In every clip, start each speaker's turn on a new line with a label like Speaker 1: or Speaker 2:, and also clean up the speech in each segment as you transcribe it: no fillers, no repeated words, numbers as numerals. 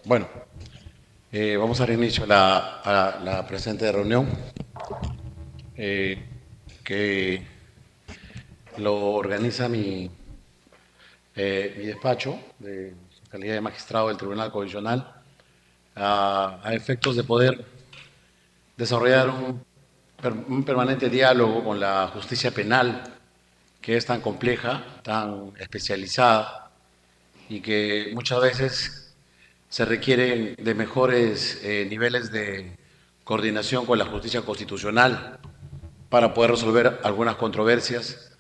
Speaker 1: Bueno, vamos a dar inicio a la presente reunión eh, que lo organiza mi despacho de calidad de magistrado del Tribunal Constitucional a efectos de poder desarrollar un permanente diálogo con la justicia penal, que es tan compleja, tan especializada y que muchas veces se requieren de mejores niveles de coordinación con la justicia constitucional para poder resolver algunas controversias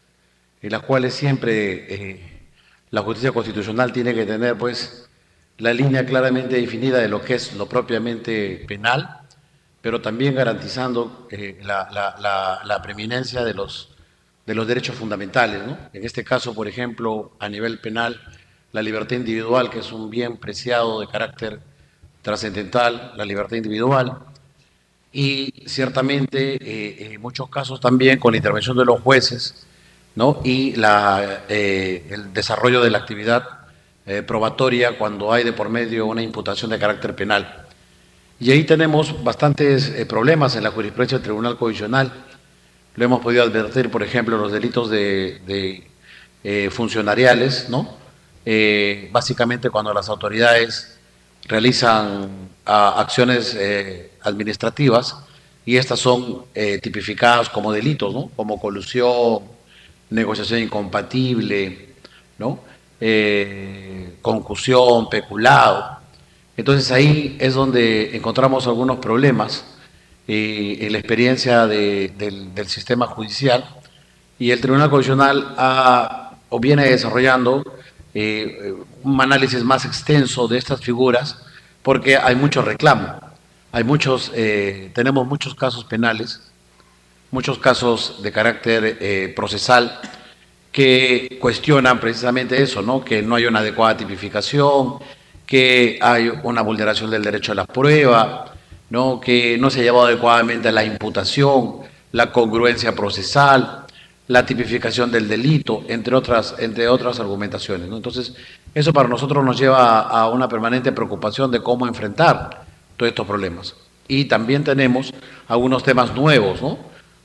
Speaker 1: en las cuales siempre la justicia constitucional tiene que tener pues la línea claramente definida de lo que es lo propiamente penal, pero también garantizando la preeminencia de los derechos fundamentales, ¿no? En este caso, por ejemplo, a nivel penal, la libertad individual, que es un bien preciado de carácter trascendental, la libertad individual, y ciertamente en muchos casos también con la intervención de los jueces, ¿no? Y el desarrollo de la actividad probatoria cuando hay de por medio una imputación de carácter penal. Y ahí tenemos bastantes problemas en la jurisprudencia del Tribunal Constitucional. Lo hemos podido advertir, por ejemplo, los delitos de funcionariales, ¿no? Básicamente cuando las autoridades realizan acciones administrativas y estas son tipificadas como delitos, ¿no? Como colusión, negociación incompatible, ¿no? Concusión, peculado. Entonces ahí es donde encontramos algunos problemas en la experiencia del sistema judicial y el Tribunal Constitucional o viene desarrollando un análisis más extenso de estas figuras porque hay mucho reclamo, tenemos muchos casos penales, muchos casos de carácter procesal que cuestionan precisamente eso, ¿no? Que no hay una adecuada tipificación, que hay una vulneración del derecho a la prueba, ¿no? Que no se ha llevado adecuadamente a la imputación, la congruencia procesal, la tipificación del delito, entre otras argumentaciones, ¿no? Entonces, eso para nosotros nos lleva a una permanente preocupación de cómo enfrentar todos estos problemas. Y también tenemos algunos temas nuevos, ¿no?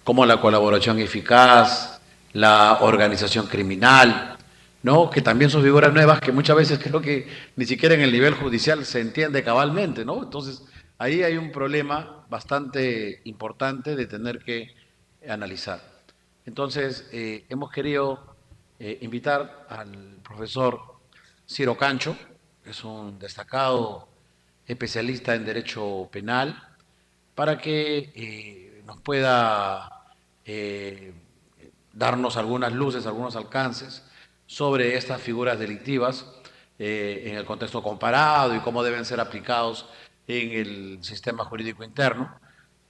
Speaker 1: Como la colaboración eficaz, la organización criminal, ¿no? Que también son figuras nuevas que muchas veces creo que ni siquiera en el nivel judicial se entiende cabalmente, ¿no? Entonces, ahí hay un problema bastante importante de tener que analizar. Entonces, hemos querido invitar al profesor Ciro Cancho, que es un destacado especialista en derecho penal, para que nos pueda eh, darnos algunas luces, algunos alcances sobre estas figuras delictivas en el contexto comparado y cómo deben ser aplicados en el sistema jurídico interno.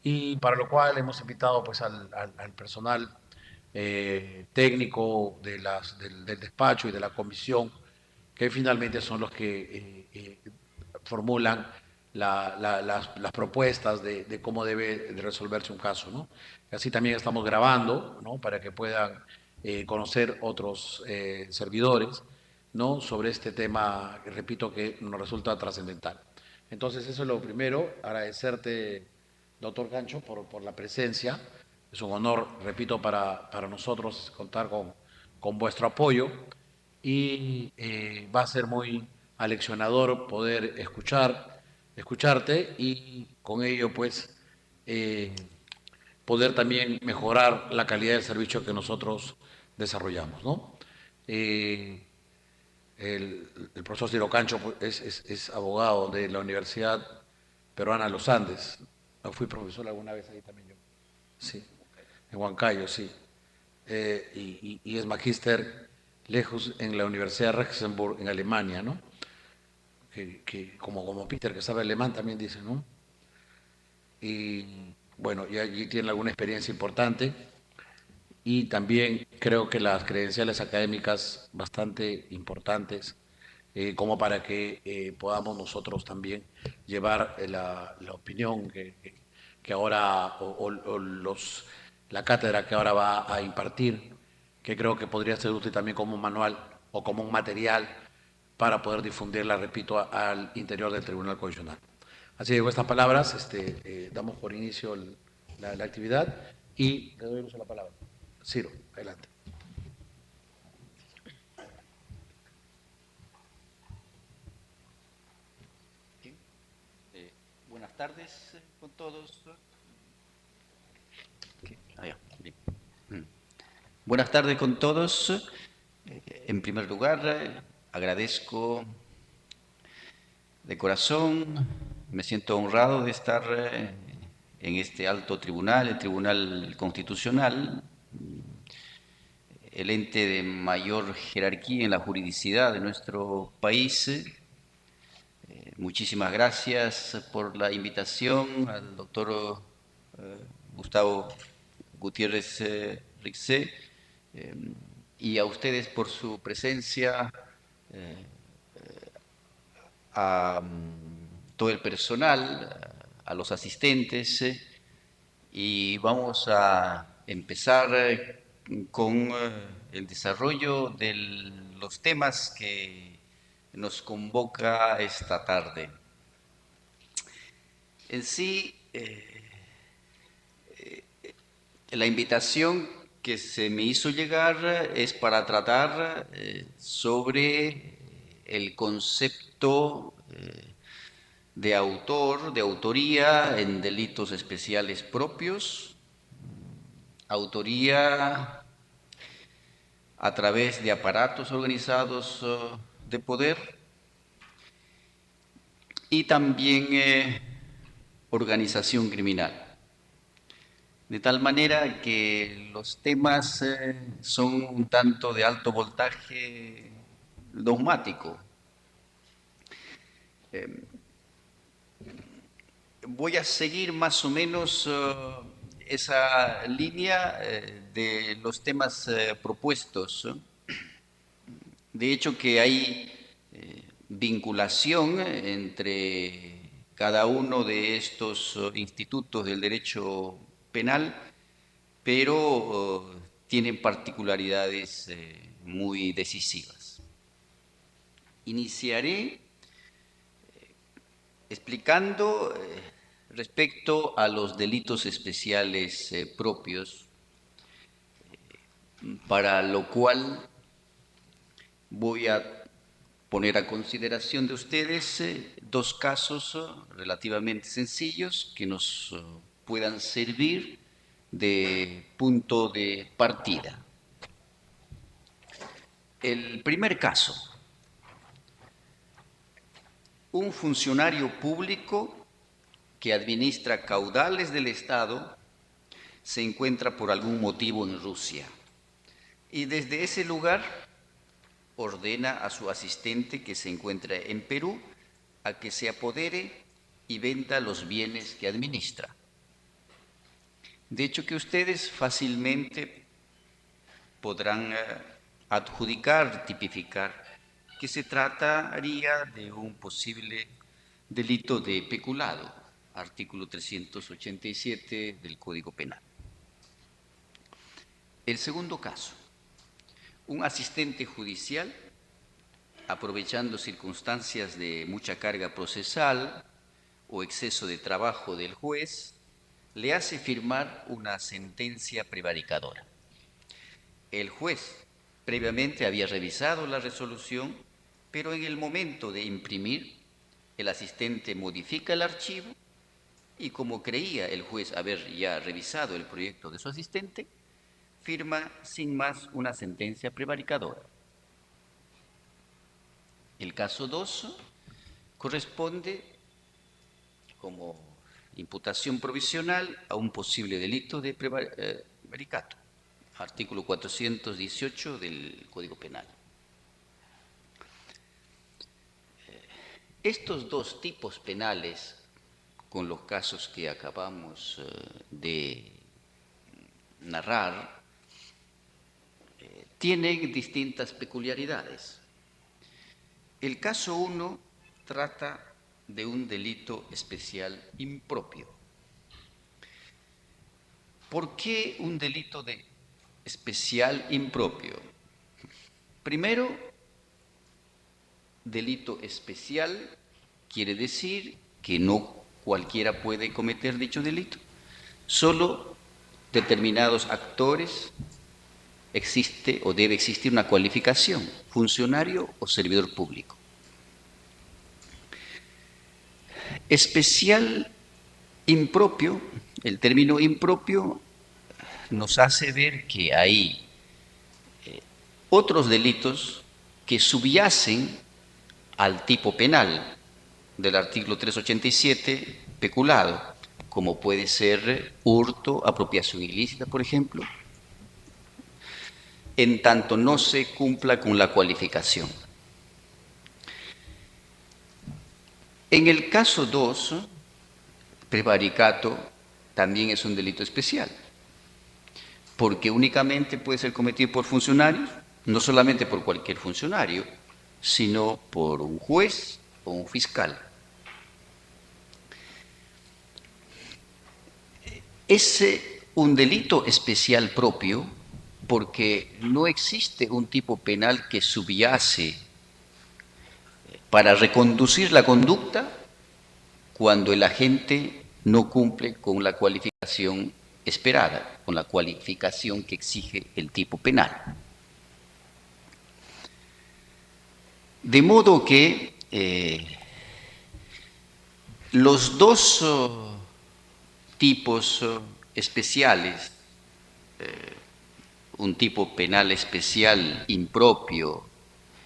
Speaker 1: Y para lo cual hemos invitado pues, al personal técnico del despacho y de la comisión, que finalmente son los que formulan las propuestas de cómo debe de resolverse un caso, ¿no? Así también estamos grabando, ¿no? Para que puedan conocer otros servidores, ¿no? Sobre este tema, repito, que nos resulta trascendental. Entonces, eso es lo primero, agradecerte, doctor Cancho, por la presencia. Es un honor, repito, para nosotros contar con vuestro apoyo y va a ser muy aleccionador poder escucharte y con ello pues eh, poder también mejorar la calidad del servicio que nosotros desarrollamos, ¿no? Eh, el profesor Ciro Cancho pues, es abogado de la Universidad Peruana de los Andes. Fui profesor alguna vez ahí también yo. Sí, en Huancayo, sí. Y es magíster lejos en la Universidad de Regensburg, en Alemania, ¿no? Que como Peter, que sabe alemán, también dice, ¿no? Y bueno, y allí tiene alguna experiencia importante y también creo que las credenciales académicas bastante importantes como para que podamos nosotros también llevar la opinión que ahora, la cátedra que ahora va a impartir, que creo que podría ser útil también como un manual o como un material para poder difundirla, repito, al interior del Tribunal Constitucional. Así que con estas palabras damos por inicio la actividad y le doy el uso de la palabra. Ciro, adelante.
Speaker 2: Buenas tardes con todos. Buenas tardes con todos. En primer lugar, agradezco de corazón, me siento honrado de estar en este alto tribunal, el Tribunal Constitucional, el ente de mayor jerarquía en la juridicidad de nuestro país. Muchísimas gracias por la invitación al doctor Gustavo Gutiérrez Rixé y a ustedes por su presencia, a todo el personal, a los asistentes, y vamos a empezar con el desarrollo de los temas que nos convoca esta tarde. En sí, la invitación que se me hizo llegar es para tratar sobre el concepto de autor, de autoría en delitos especiales propios, autoría a través de aparatos organizados de poder y también organización criminal. De tal manera que los temas son un tanto de alto voltaje dogmático. Voy a seguir más o menos esa línea de los temas propuestos. De hecho que hay vinculación entre cada uno de estos institutos del derecho penal, pero tienen particularidades muy decisivas. Iniciaré explicando respecto a los delitos especiales propios, para lo cual voy a poner a consideración de ustedes dos casos relativamente sencillos que nos puedan servir de punto de partida. El primer caso: un funcionario público que administra caudales del Estado se encuentra por algún motivo en Rusia y desde ese lugar ordena a su asistente que se encuentra en Perú a que se apodere y venda los bienes que administra. De hecho que ustedes fácilmente podrán adjudicar, tipificar que se trataría de un posible delito de peculado, artículo 387 del Código Penal. El segundo caso: un asistente judicial, aprovechando circunstancias de mucha carga procesal o exceso de trabajo del juez, le hace firmar una sentencia prevaricadora. El juez previamente había revisado la resolución, pero en el momento de imprimir, el asistente modifica el archivo y, como creía el juez haber ya revisado el proyecto de su asistente, firma sin más una sentencia prevaricadora. El caso 2 corresponde como imputación provisional a un posible delito de prevaricato, artículo 418 del Código Penal. Estos dos tipos penales, con los casos que acabamos de narrar, tienen distintas peculiaridades. El caso 1 trata de un delito especial impropio. ¿Por qué un delito de especial impropio? Primero, delito especial quiere decir que no cualquiera puede cometer dicho delito. Solo determinados actores existe o debe existir una cualificación, funcionario o servidor público. Especial impropio, el término impropio nos hace ver que hay otros delitos que subyacen al tipo penal del artículo 387 peculado, como puede ser hurto, apropiación ilícita, por ejemplo, en tanto no se cumpla con la cualificación. En el caso 2, prevaricato también es un delito especial, porque únicamente puede ser cometido por funcionarios, no solamente por cualquier funcionario, sino por un juez o un fiscal. Es un delito especial propio porque no existe un tipo penal que subyace para reconducir la conducta cuando el agente no cumple con la cualificación esperada, con la cualificación que exige el tipo penal. De modo que los dos tipos especiales, un tipo penal especial impropio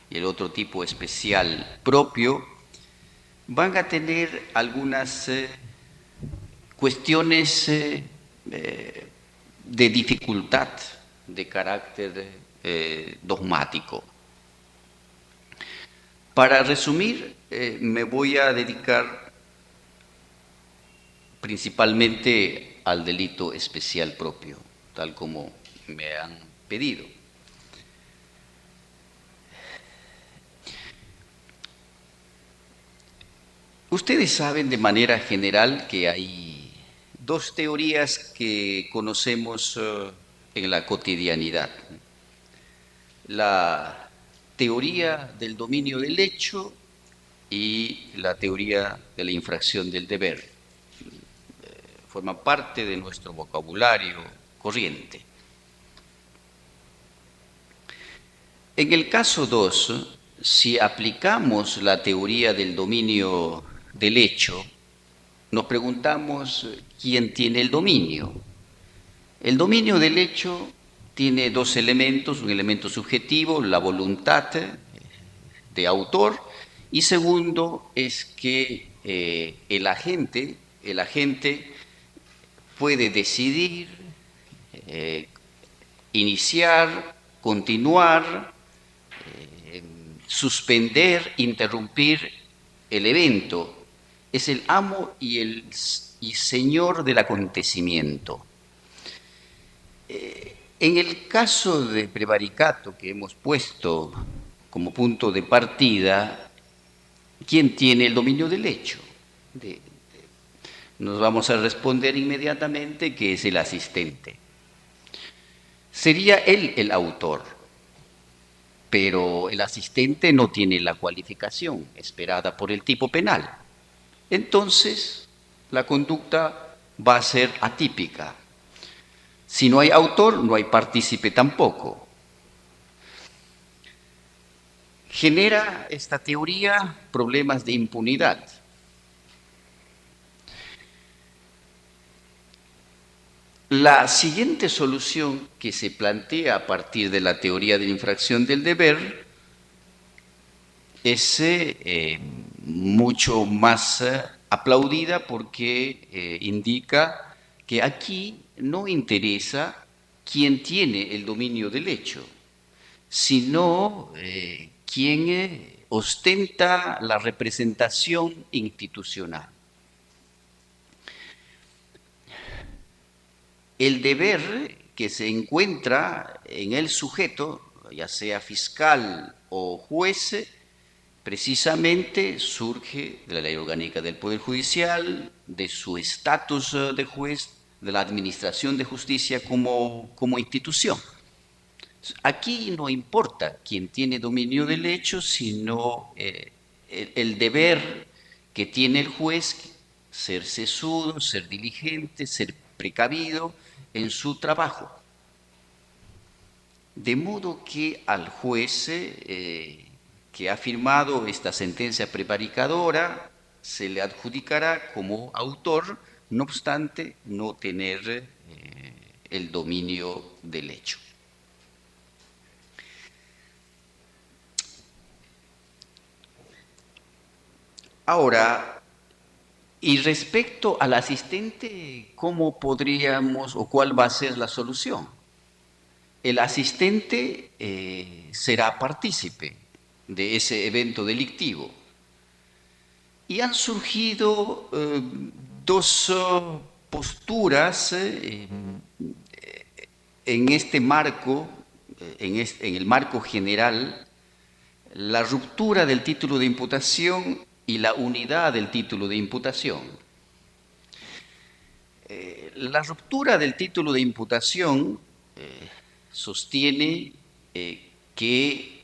Speaker 2: y el otro tipo especial propio, van a tener algunas cuestiones de dificultad de carácter dogmático. Para resumir, me voy a dedicar principalmente al delito especial propio, tal como me han pedido. Ustedes saben de manera general que hay dos teorías que conocemos en la cotidianidad. La teoría del dominio del hecho y la teoría de la infracción del deber. Forma parte de nuestro vocabulario corriente. En el caso 2, si aplicamos la teoría del dominio del hecho, nos preguntamos quién tiene el dominio. El dominio del hecho tiene dos elementos, un elemento subjetivo, la voluntad de autor, y segundo es que el agente puede decidir, iniciar, continuar, suspender, interrumpir el evento. Es el amo y señor del acontecimiento. En el caso de prevaricato que hemos puesto como punto de partida, ¿quién tiene el dominio del hecho? Nos vamos a responder inmediatamente que es el asistente. Sería él el autor, pero el asistente no tiene la cualificación esperada por el tipo penal. Entonces, la conducta va a ser atípica. Si no hay autor, no hay partícipe tampoco. Genera esta teoría problemas de impunidad. La siguiente solución que se plantea a partir de la teoría de la infracción del deber es mucho más aplaudida porque indica que aquí no interesa quién tiene el dominio del hecho, sino quién ostenta la representación institucional. El deber que se encuentra en el sujeto, ya sea fiscal o juez, precisamente surge de la Ley Orgánica del Poder Judicial, de su estatus de juez, de la administración de justicia como institución. Aquí no importa quién tiene dominio del hecho, sino el deber que tiene el juez, ser sesudo, ser diligente, ser precavido en su trabajo. De modo que al juez que ha firmado esta sentencia prevaricadora se le adjudicará como autor, no obstante no tener el dominio del hecho. Ahora, y respecto al asistente, ¿cómo podríamos o cuál va a ser la solución? El asistente será partícipe de ese evento delictivo. Y han surgido dos posturas en este marco, en el marco general, la ruptura del título de imputación y la unidad del título de imputación. La ruptura del título de imputación sostiene que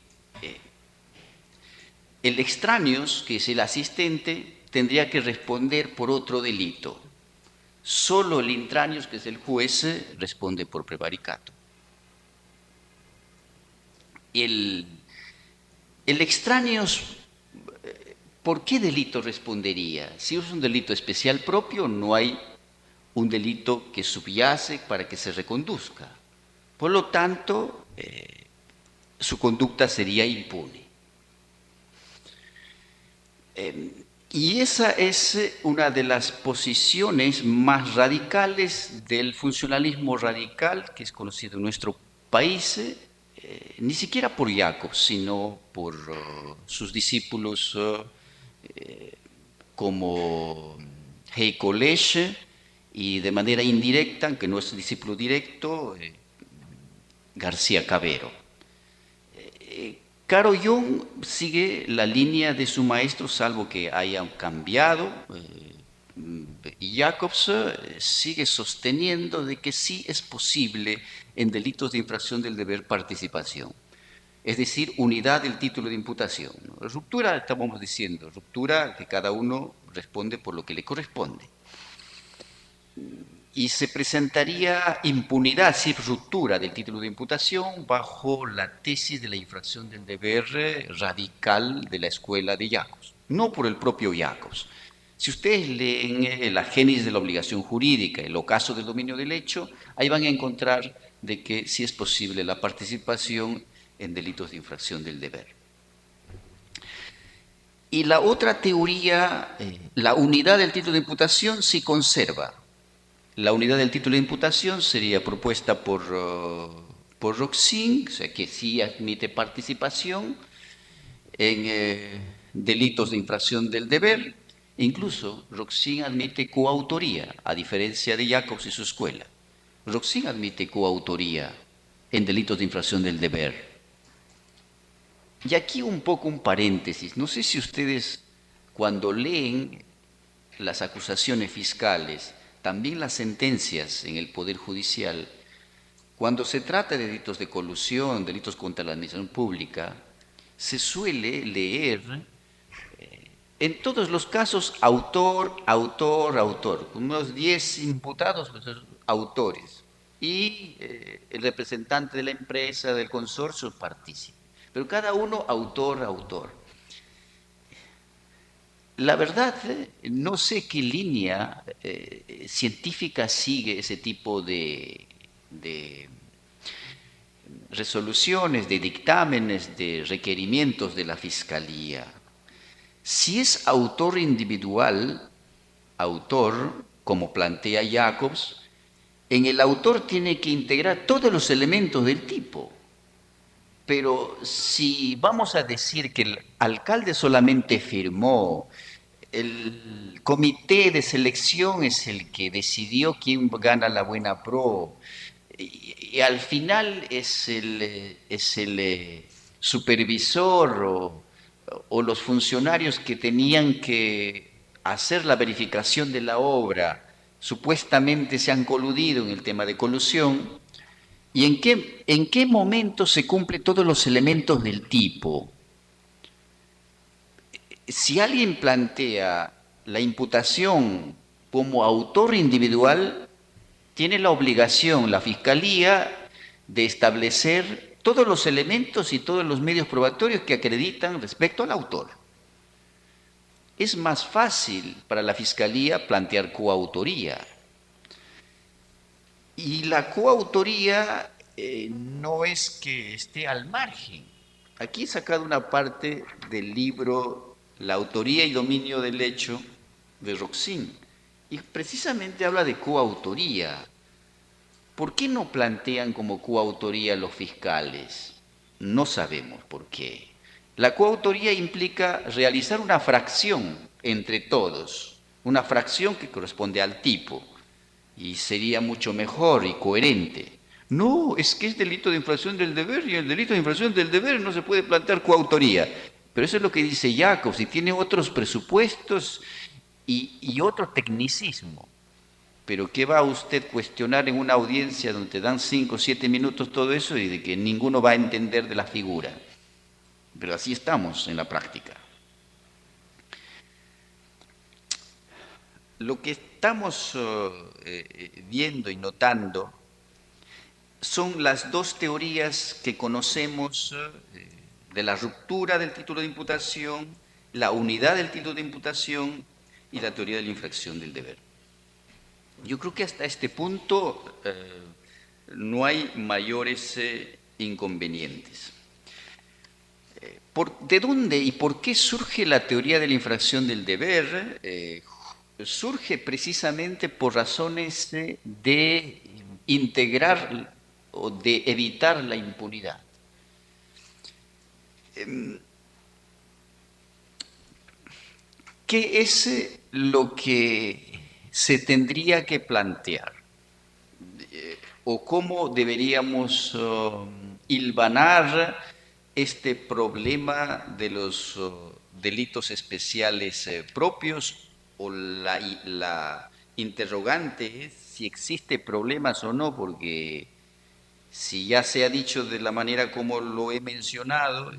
Speaker 2: el extraños, que es el asistente, tendría que responder por otro delito. Solo el intraños, que es el juez, responde por prevaricato. El extraños, ¿por qué delito respondería? Si es un delito especial propio, no hay un delito que subyace para que se reconduzca. Por lo tanto, su conducta sería impune. Y esa es una de las posiciones más radicales del funcionalismo radical, que es conocido en nuestro país, ni siquiera por Jacob, sino por sus discípulos como Heiko Lesche y de manera indirecta, aunque no es discípulo directo, García Cabero. Carl Jung sigue la línea de su maestro, salvo que hayan cambiado, y Jacobs sigue sosteniendo de que sí es posible en delitos de infracción del deber participación, es decir, unidad del título de imputación. Ruptura, estábamos diciendo, ruptura que cada uno responde por lo que le corresponde. Y se presentaría impunidad, si ruptura del título de imputación, bajo la tesis de la infracción del deber radical de la escuela de Jacobs, no por el propio Jacobs. Si ustedes leen la génesis de la obligación jurídica, el ocaso del dominio del hecho, ahí van a encontrar de que sí es posible la participación en delitos de infracción del deber. Y la otra teoría, la unidad del título de imputación, sí conserva. La unidad del título de imputación sería propuesta por Roxin, o sea que sí admite participación en delitos de infracción del deber. Incluso Roxin admite coautoría, a diferencia de Jacobs y su escuela. Roxin admite coautoría en delitos de infracción del deber. Y aquí un poco un paréntesis. No sé si ustedes, cuando leen las acusaciones fiscales, también las sentencias en el Poder Judicial, cuando se trata de delitos de colusión, delitos contra la administración pública, se suele leer en todos los casos autor, autor, autor, unos 10 imputados, pues, autores, y el representante de la empresa, del consorcio, partícipe, pero cada uno autor, autor. La verdad, no sé qué línea científica sigue ese tipo de resoluciones, de dictámenes, de requerimientos de la Fiscalía. Si es autor individual, autor, como plantea Jacobs, en el autor tiene que integrar todos los elementos del tipo. Pero si vamos a decir que el alcalde solamente firmó, el comité de selección es el que decidió quién gana la buena pro, y al final es el supervisor o los funcionarios que tenían que hacer la verificación de la obra, supuestamente se han coludido en el tema de colusión, ¿Y en qué momento se cumplen todos los elementos del tipo? Si alguien plantea la imputación como autor individual, tiene la obligación, la Fiscalía, de establecer todos los elementos y todos los medios probatorios que acreditan respecto al autor. Es más fácil para la Fiscalía plantear coautoría. Y la coautoría no es que esté al margen. Aquí he sacado una parte del libro La autoría y dominio del hecho de Roxin. Y precisamente habla de coautoría. ¿Por qué no plantean como coautoría los fiscales? No sabemos por qué. La coautoría implica realizar una fracción entre todos, una fracción que corresponde al tipo, y sería mucho mejor y coherente. No, es que es delito de infracción del deber y el delito de infracción del deber no se puede plantear coautoría. Pero eso es lo que dice Jacobs y tiene otros presupuestos y otro tecnicismo. Pero ¿qué va a usted cuestionar en una audiencia donde te dan 5 o 7 minutos todo eso y de que ninguno va a entender de la figura? Pero así estamos en la práctica. Lo que estamos viendo y notando son las dos teorías que conocemos de la ruptura del título de imputación, la unidad del título de imputación y la teoría de la infracción del deber. Yo creo que hasta este punto no hay mayores inconvenientes. ¿De dónde y por qué surge la teoría de la infracción del deber? Surge precisamente por razones de integrar o de evitar la impunidad. ¿Qué es lo que se tendría que plantear? ¿O cómo deberíamos hilvanar este problema de los delitos especiales propios? ¿O la interrogante es si existe problemas o no? Porque si ya se ha dicho de la manera como lo he mencionado,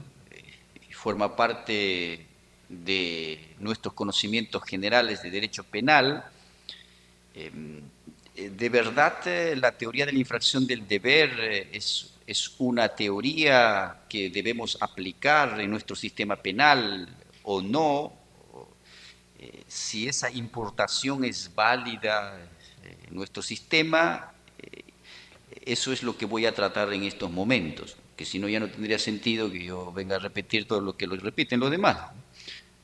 Speaker 2: forma parte de nuestros conocimientos generales de derecho penal, de verdad la teoría de la infracción del deber es una teoría que debemos aplicar en nuestro sistema penal o no, si esa importación es válida en nuestro sistema, eso es lo que voy a tratar en estos momentos, que si no ya no tendría sentido que yo venga a repetir todo lo que lo repiten los demás,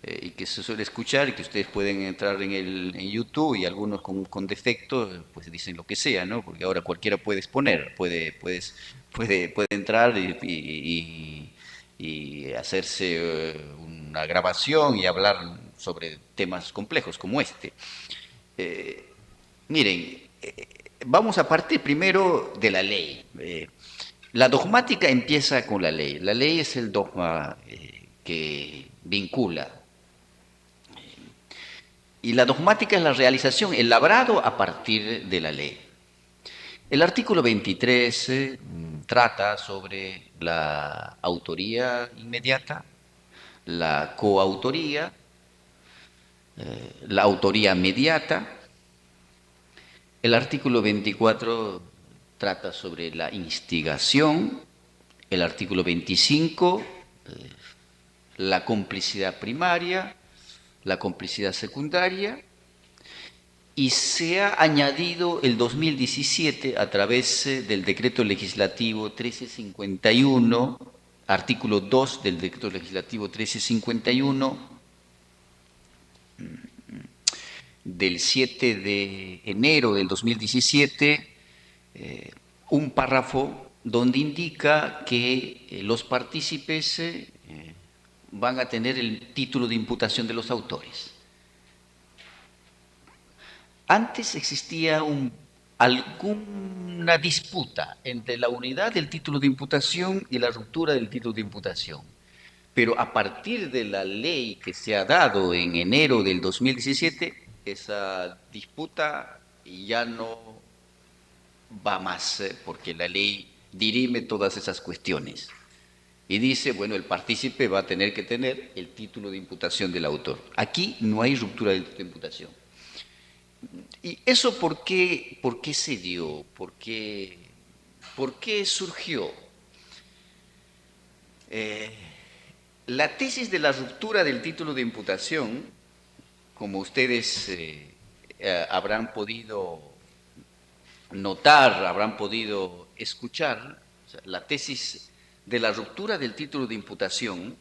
Speaker 2: y que se suele escuchar y que ustedes pueden entrar en YouTube y algunos con defectos pues dicen lo que sea, ¿no? Porque ahora cualquiera puede exponer, puede entrar y hacerse una grabación y hablar sobre temas complejos como este. Miren, vamos a partir primero de la ley. La dogmática empieza con la ley. La ley es el dogma que vincula. Y la dogmática es la realización, el labrado a partir de la ley. El artículo 23 trata sobre la autoría inmediata, la coautoría, la autoría mediata. El artículo 24 trata sobre la instigación. El artículo 25, la complicidad primaria, la complicidad secundaria, y se ha añadido el 2017 a través del decreto legislativo 1351, artículo 2 del decreto legislativo 1351, del 7 de enero del 2017, un párrafo donde indica que los partícipes van a tener el título de imputación de los autores. Antes existía alguna disputa entre la unidad del título de imputación y la ruptura del título de imputación. Pero a partir de la ley que se ha dado en enero del 2017, esa disputa ya no va más, porque la ley dirime todas esas cuestiones. Y dice, bueno, el partícipe va a tener que tener el título de imputación del autor. Aquí no hay ruptura del título de imputación. ¿Y eso por qué se dio? Por qué surgió? La tesis de la ruptura del título de imputación, como ustedes habrán podido notar, habrán podido escuchar, o sea, la tesis de la ruptura del título de imputación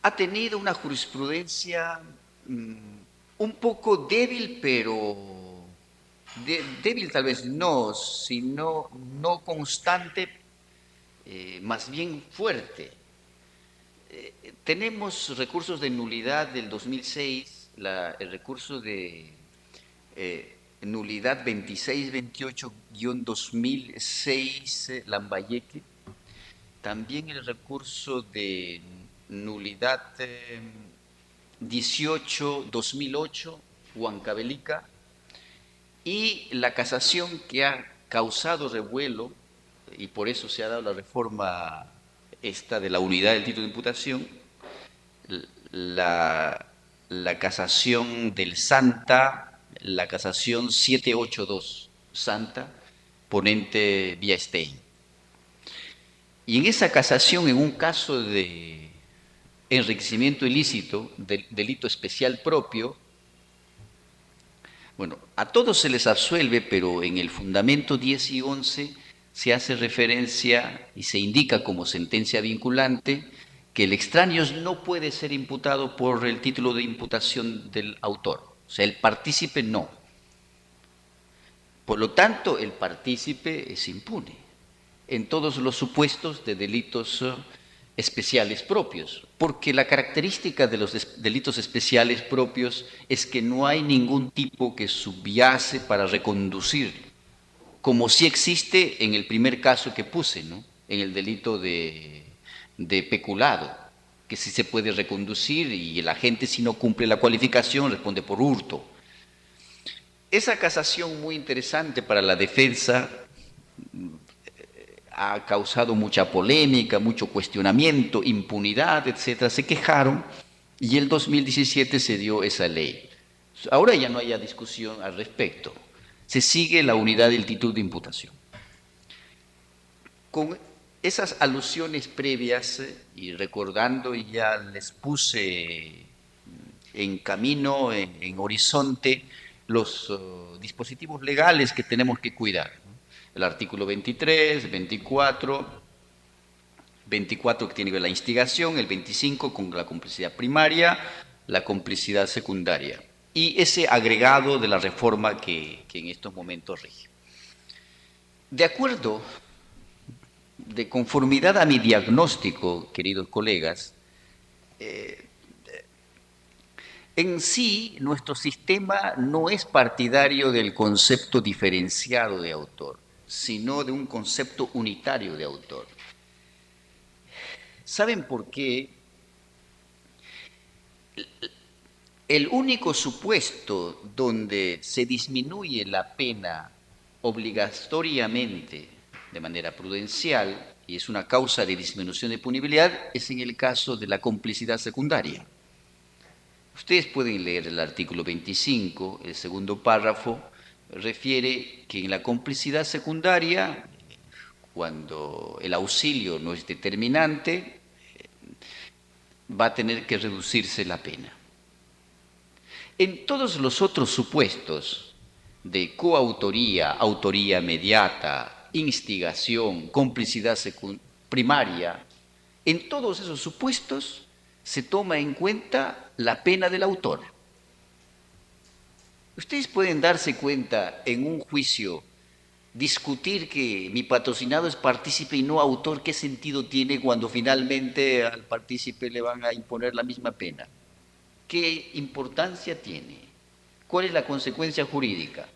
Speaker 2: ha tenido una jurisprudencia un poco débil, pero débil tal vez no, sino no constante, más bien fuerte. Tenemos recursos de nulidad del 2006, el recurso de nulidad 2628-2006, Lambayeque, también el recurso de nulidad 18-2008, Huancavelica, y la casación que ha causado revuelo, y por eso se ha dado la reforma esta de la unidad del título de imputación, la casación del Santa, la casación 782 Santa, ponente Villastein. Y en esa casación, en un caso de enriquecimiento ilícito, delito especial propio, bueno, a todos se les absuelve, pero en el fundamento 10 y 11 se hace referencia y se indica como sentencia vinculante que el extraño no puede ser imputado por el título de imputación del autor, o sea, el partícipe no. Por lo tanto, el partícipe es impune en todos los supuestos de delitos especiales propios, porque la característica de los delitos especiales propios es que no hay ningún tipo que subyace para reconducir, como sí existe en el primer caso que puse, ¿no? En el delito de peculado, que sí se puede reconducir y el agente, si no cumple la cualificación, responde por hurto. Esa casación muy interesante para la defensa ha causado mucha polémica, mucho cuestionamiento, impunidad, etcétera. Se quejaron y el 2017 se dio esa ley. Ahora ya no haya discusión al respecto. Se sigue la unidad del título de imputación. Con esas alusiones previas y recordando, ya les puse en camino, en horizonte, los dispositivos legales que tenemos que cuidar. El artículo 23, 24 que tiene que ver la instigación, el 25 con la complicidad primaria, la complicidad secundaria y ese agregado de la reforma que en estos momentos rige. De acuerdo, de conformidad a mi diagnóstico, queridos colegas, en sí nuestro sistema no es partidario del concepto diferenciado de autor, sino de un concepto unitario de autor. ¿Saben por qué? El único supuesto donde se disminuye la pena obligatoriamente de manera prudencial y es una causa de disminución de punibilidad es en el caso de la complicidad secundaria. Ustedes pueden leer el artículo 25, el segundo párrafo, refiere que en la complicidad secundaria, cuando el auxilio no es determinante, va a tener que reducirse la pena. En todos los otros supuestos de coautoría, autoría mediata, instigación, complicidad primaria, en todos esos supuestos se toma en cuenta la pena del autor. Ustedes pueden darse cuenta en un juicio, discutir que mi patrocinado es partícipe y no autor, ¿qué sentido tiene cuando finalmente al partícipe le van a imponer la misma pena? ¿Qué importancia tiene? ¿Cuál es la consecuencia jurídica?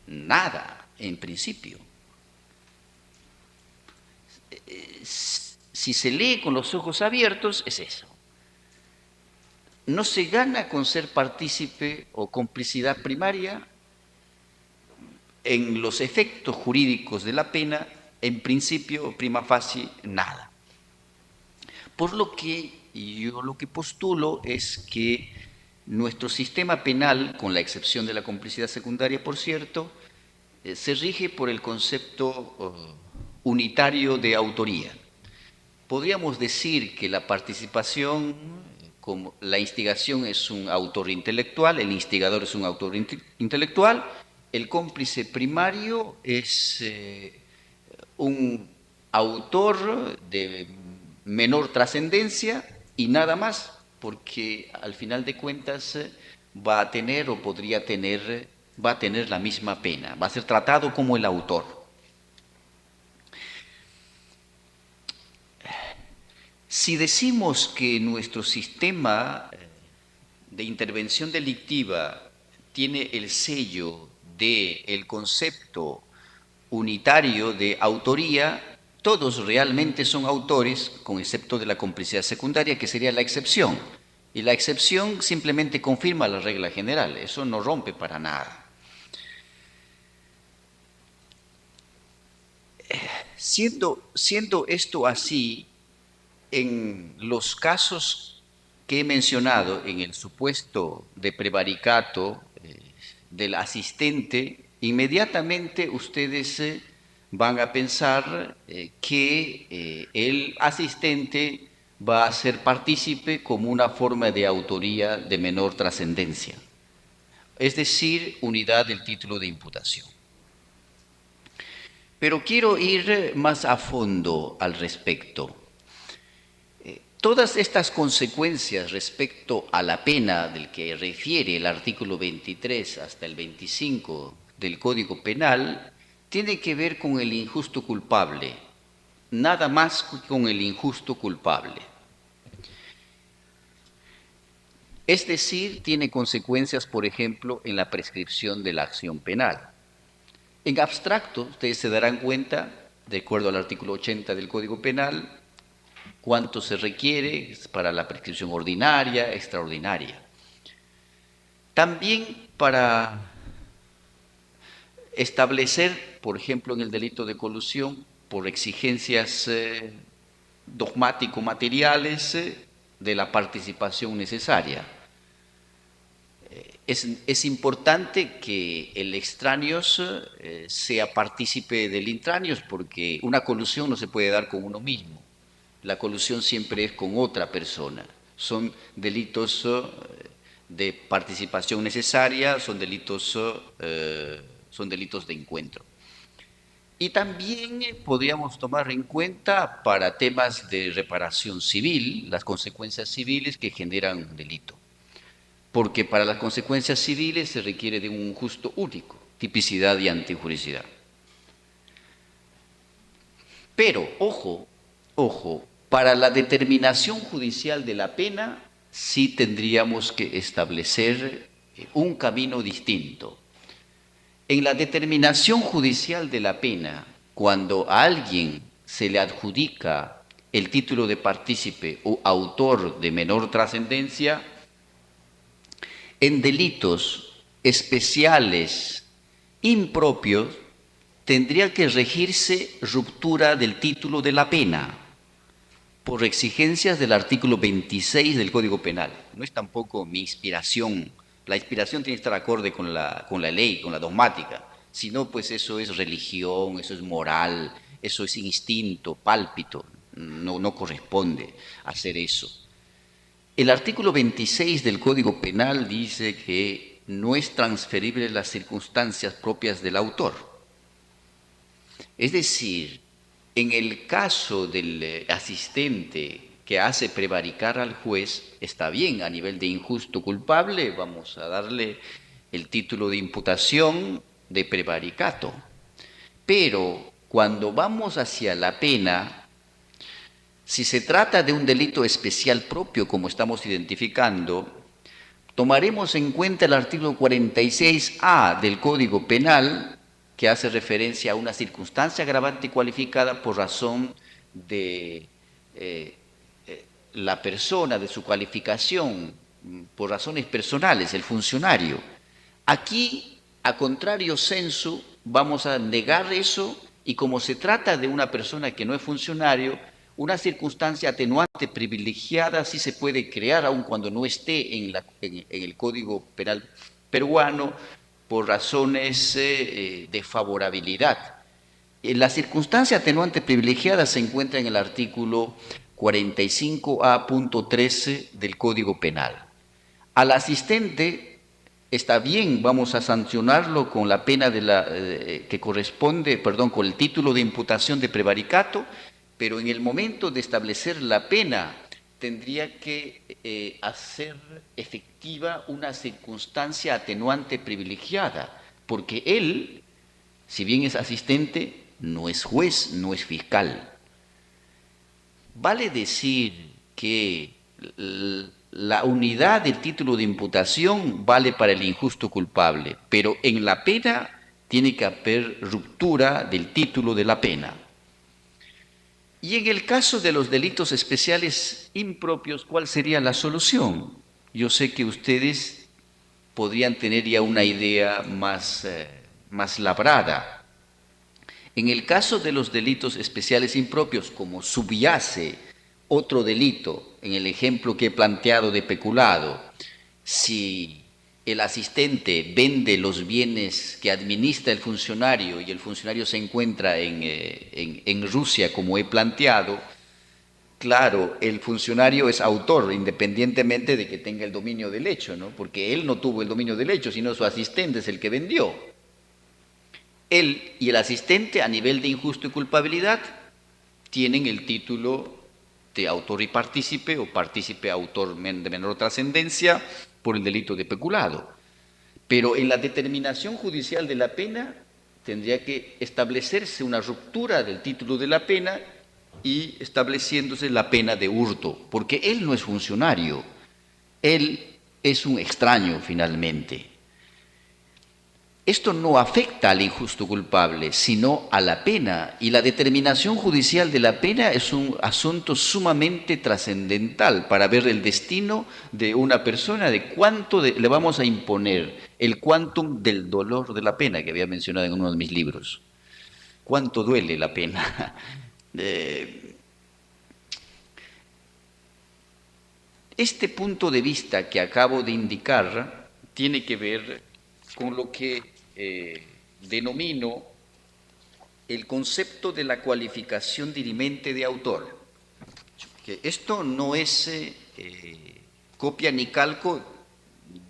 Speaker 2: Nada, en principio. Si se lee con los ojos abiertos, es eso. No se gana con ser partícipe o complicidad primaria, en los efectos jurídicos de la pena, en principio, prima facie, nada. Por lo que yo lo que postulo es que nuestro sistema penal, con la excepción de la complicidad secundaria, por cierto, se rige por el concepto unitario de autoría. Podríamos decir que la participación, como la instigación es un autor intelectual, el instigador es un autor intelectual, el cómplice primario es un autor de menor trascendencia y nada más, porque al final de cuentas va a tener o podría tener, va a tener la misma pena, va a ser tratado como el autor. Si decimos que nuestro sistema de intervención delictiva tiene el sello del concepto unitario de autoría, todos realmente son autores, con excepto de la complicidad secundaria, que sería la excepción. Y la excepción simplemente confirma la regla general, eso no rompe para nada. Siendo esto así, en los casos que he mencionado, en el supuesto de prevaricato del asistente, inmediatamente ustedes van a pensar que el asistente va a ser partícipe como una forma de autoría de menor trascendencia, es decir, unidad del título de imputación. Pero quiero ir más a fondo al respecto. Todas estas consecuencias respecto a la pena del que refiere el artículo 23 hasta el 25 del Código Penal tienen que ver con el injusto culpable, nada más con el injusto culpable. Es decir, tiene consecuencias, por ejemplo, en la prescripción de la acción penal. En abstracto, ustedes se darán cuenta, de acuerdo al artículo 80 del Código Penal, cuánto se requiere para la prescripción ordinaria, extraordinaria. También para establecer, por ejemplo, en el delito de colusión, por exigencias dogmático-materiales de la participación necesaria. Es importante que el extraños sea partícipe del intraños, porque una colusión no se puede dar con uno mismo. La colusión siempre es con otra persona. Son delitos de participación necesaria, son delitos de encuentro. Y también podríamos tomar en cuenta para temas de reparación civil, las consecuencias civiles que generan un delito. Porque para las consecuencias civiles se requiere de un justo único, tipicidad y antijuricidad. Pero, ojo, para la determinación judicial de la pena sí tendríamos que establecer un camino distinto. En la determinación judicial de la pena, cuando a alguien se le adjudica el título de partícipe o autor de menor trascendencia, en delitos especiales impropios, tendría que regirse ruptura del título de la pena por exigencias del artículo 26 del Código Penal. No es tampoco mi inspiración. La inspiración tiene que estar acorde con la ley, con la dogmática. Si no, pues eso es religión, eso es moral, eso es instinto, pálpito. No corresponde hacer eso. El artículo 26 del Código Penal dice que no es transferible las circunstancias propias del autor. Es decir, en el caso del asistente que hace prevaricar al juez, está bien, a nivel de injusto culpable, vamos a darle el título de imputación de prevaricato. Pero cuando vamos hacia la pena, si se trata de un delito especial propio, como estamos identificando, tomaremos en cuenta el artículo 46A del Código Penal, que hace referencia a una circunstancia agravante cualificada por razón de la persona, de su cualificación, por razones personales, el funcionario. Aquí, a contrario sensu, vamos a negar eso, y como se trata de una persona que no es funcionario, una circunstancia atenuante privilegiada sí se puede crear aun cuando no esté en el Código Penal peruano por razones de favorabilidad. La circunstancia atenuante privilegiada se encuentra en el artículo 45A.13 del Código Penal. Al asistente está bien, vamos a sancionarlo con la pena que corresponde, perdón, con el título de imputación de prevaricato, pero en el momento de establecer la pena tendría que hacer efectiva una circunstancia atenuante privilegiada, porque él, si bien es asistente, no es juez, no es fiscal. Vale decir que la unidad del título de imputación vale para el injusto culpable, pero en la pena tiene que haber ruptura del título de la pena. Y en el caso de los delitos especiales impropios, ¿cuál sería la solución? Yo sé que ustedes podrían tener ya una idea más labrada. En el caso de los delitos especiales impropios, como subyace otro delito, en el ejemplo que he planteado de peculado, si el asistente vende los bienes que administra el funcionario y el funcionario se encuentra en Rusia, como he planteado, claro, el funcionario es autor, independientemente de que tenga el dominio del hecho, ¿no? Porque él no tuvo el dominio del hecho, sino su asistente es el que vendió. Él y el asistente, a nivel de injusto y culpabilidad, tienen el título de autor y partícipe, o partícipe autor de menor trascendencia, por el delito de peculado. Pero en la determinación judicial de la pena tendría que establecerse una ruptura del título de la pena y estableciéndose la pena de hurto, porque él no es funcionario, él es un extraño finalmente. Esto no afecta al injusto culpable, sino a la pena, y la determinación judicial de la pena es un asunto sumamente trascendental para ver el destino de una persona, de cuánto le vamos a imponer, el quantum del dolor de la pena, que había mencionado en uno de mis libros. ¿Cuánto duele la pena? Este punto de vista que acabo de indicar tiene que ver con lo que denomino el concepto de la cualificación dirimente de autor. Que esto no es copia ni calco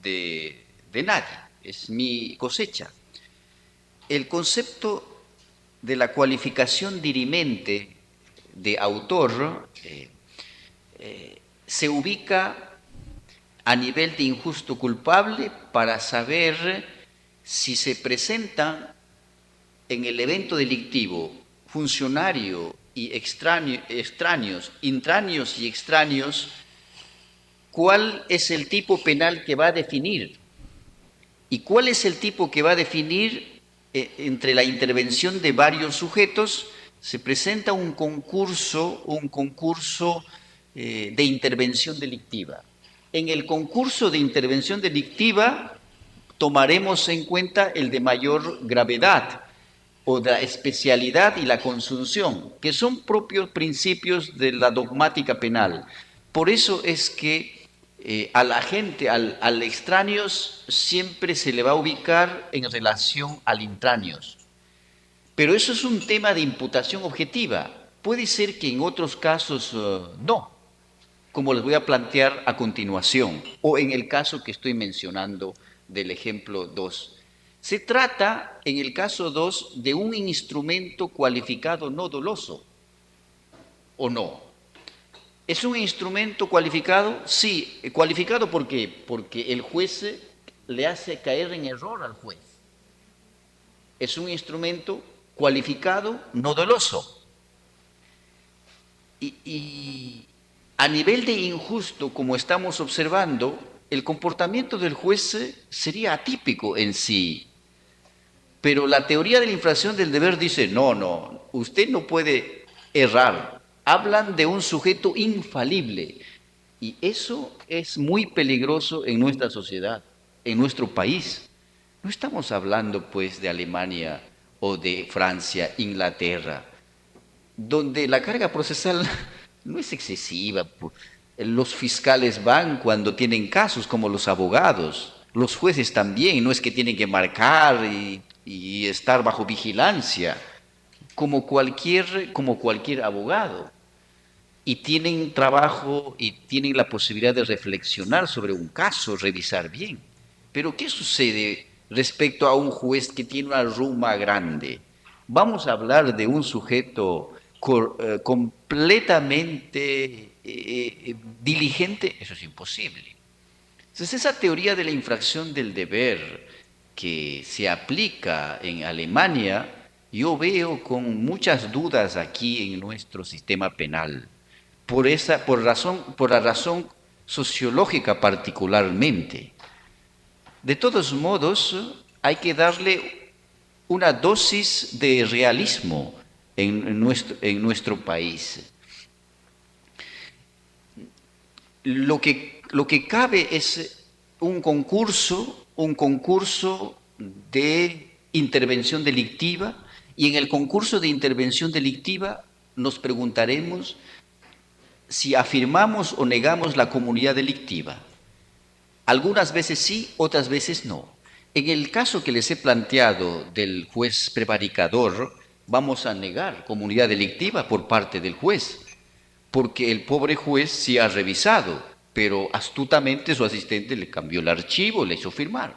Speaker 2: de nadie, es mi cosecha. El concepto de la cualificación dirimente de autor se ubica a nivel de injusto culpable para saber si se presentan en el evento delictivo funcionario y extraños, intraños y extraños, ¿cuál es el tipo penal que va a definir? ¿Y cuál es el tipo que va a definir entre la intervención de varios sujetos? Se presenta un concurso de intervención delictiva. En el concurso de intervención delictiva tomaremos en cuenta el de mayor gravedad o de la especialidad y la consunción, que son propios principios de la dogmática penal. Por eso es que a la gente, al extraños, siempre se le va a ubicar en relación al intraños. Pero eso es un tema de imputación objetiva. Puede ser que en otros casos no, como les voy a plantear a continuación, o en el caso que estoy mencionando del ejemplo 2. Se trata, en el caso 2, de un instrumento cualificado no doloso, ¿o no? ¿Es un instrumento cualificado? Sí. ¿Cualificado por qué? Porque el juez le hace caer en error al juez. Es un instrumento cualificado no doloso. Y a nivel de injusto, como estamos observando, el comportamiento del juez sería atípico en sí. Pero la teoría de la infracción del deber dice, no, usted no puede errar. Hablan de un sujeto infalible. Y eso es muy peligroso en nuestra sociedad, en nuestro país. No estamos hablando, pues, de Alemania o de Francia, Inglaterra, donde la carga procesal no es excesiva. Los fiscales van cuando tienen casos, como los abogados. Los jueces también, no es que tienen que marcar y estar bajo vigilancia, como cualquier abogado. Y tienen trabajo y tienen la posibilidad de reflexionar sobre un caso, revisar bien. Pero ¿qué sucede respecto a un juez que tiene una ruma grande? Vamos a hablar de un sujeto completamente diligente, eso es imposible. Entonces esa teoría de la infracción del deber que se aplica en Alemania, yo veo con muchas dudas aquí en nuestro sistema penal, por la razón sociológica particularmente. De todos modos, hay que darle una dosis de realismo en nuestro país. Lo que cabe es un concurso de intervención delictiva, y en el concurso de intervención delictiva nos preguntaremos si afirmamos o negamos la comunidad delictiva. Algunas veces sí, otras veces no. En el caso que les he planteado del juez prevaricador, vamos a negar comunidad delictiva por parte del juez, porque el pobre juez sí ha revisado, pero astutamente su asistente le cambió el archivo, le hizo firmar.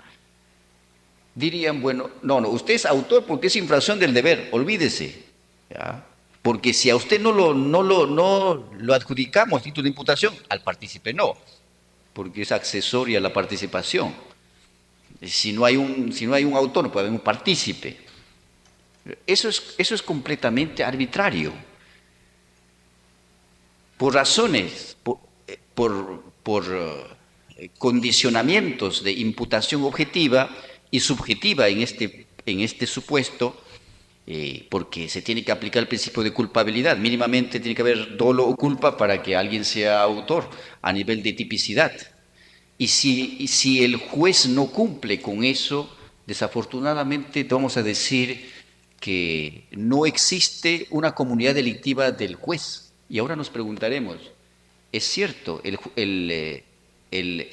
Speaker 2: Dirían, bueno, no, usted es autor porque es infracción del deber, olvídese, ¿ya? Porque si a usted no lo adjudicamos título de imputación, al partícipe no, porque es accesoria la participación. Si no hay un autor, no puede haber un partícipe. Eso es completamente arbitrario. Por razones, por condicionamientos de imputación objetiva y subjetiva en este supuesto, porque se tiene que aplicar el principio de culpabilidad. Mínimamente tiene que haber dolo o culpa para que alguien sea autor a nivel de tipicidad. Y si el juez no cumple con eso, desafortunadamente vamos a decir que no existe una comunidad delictiva del juez. Y ahora nos preguntaremos, es cierto, el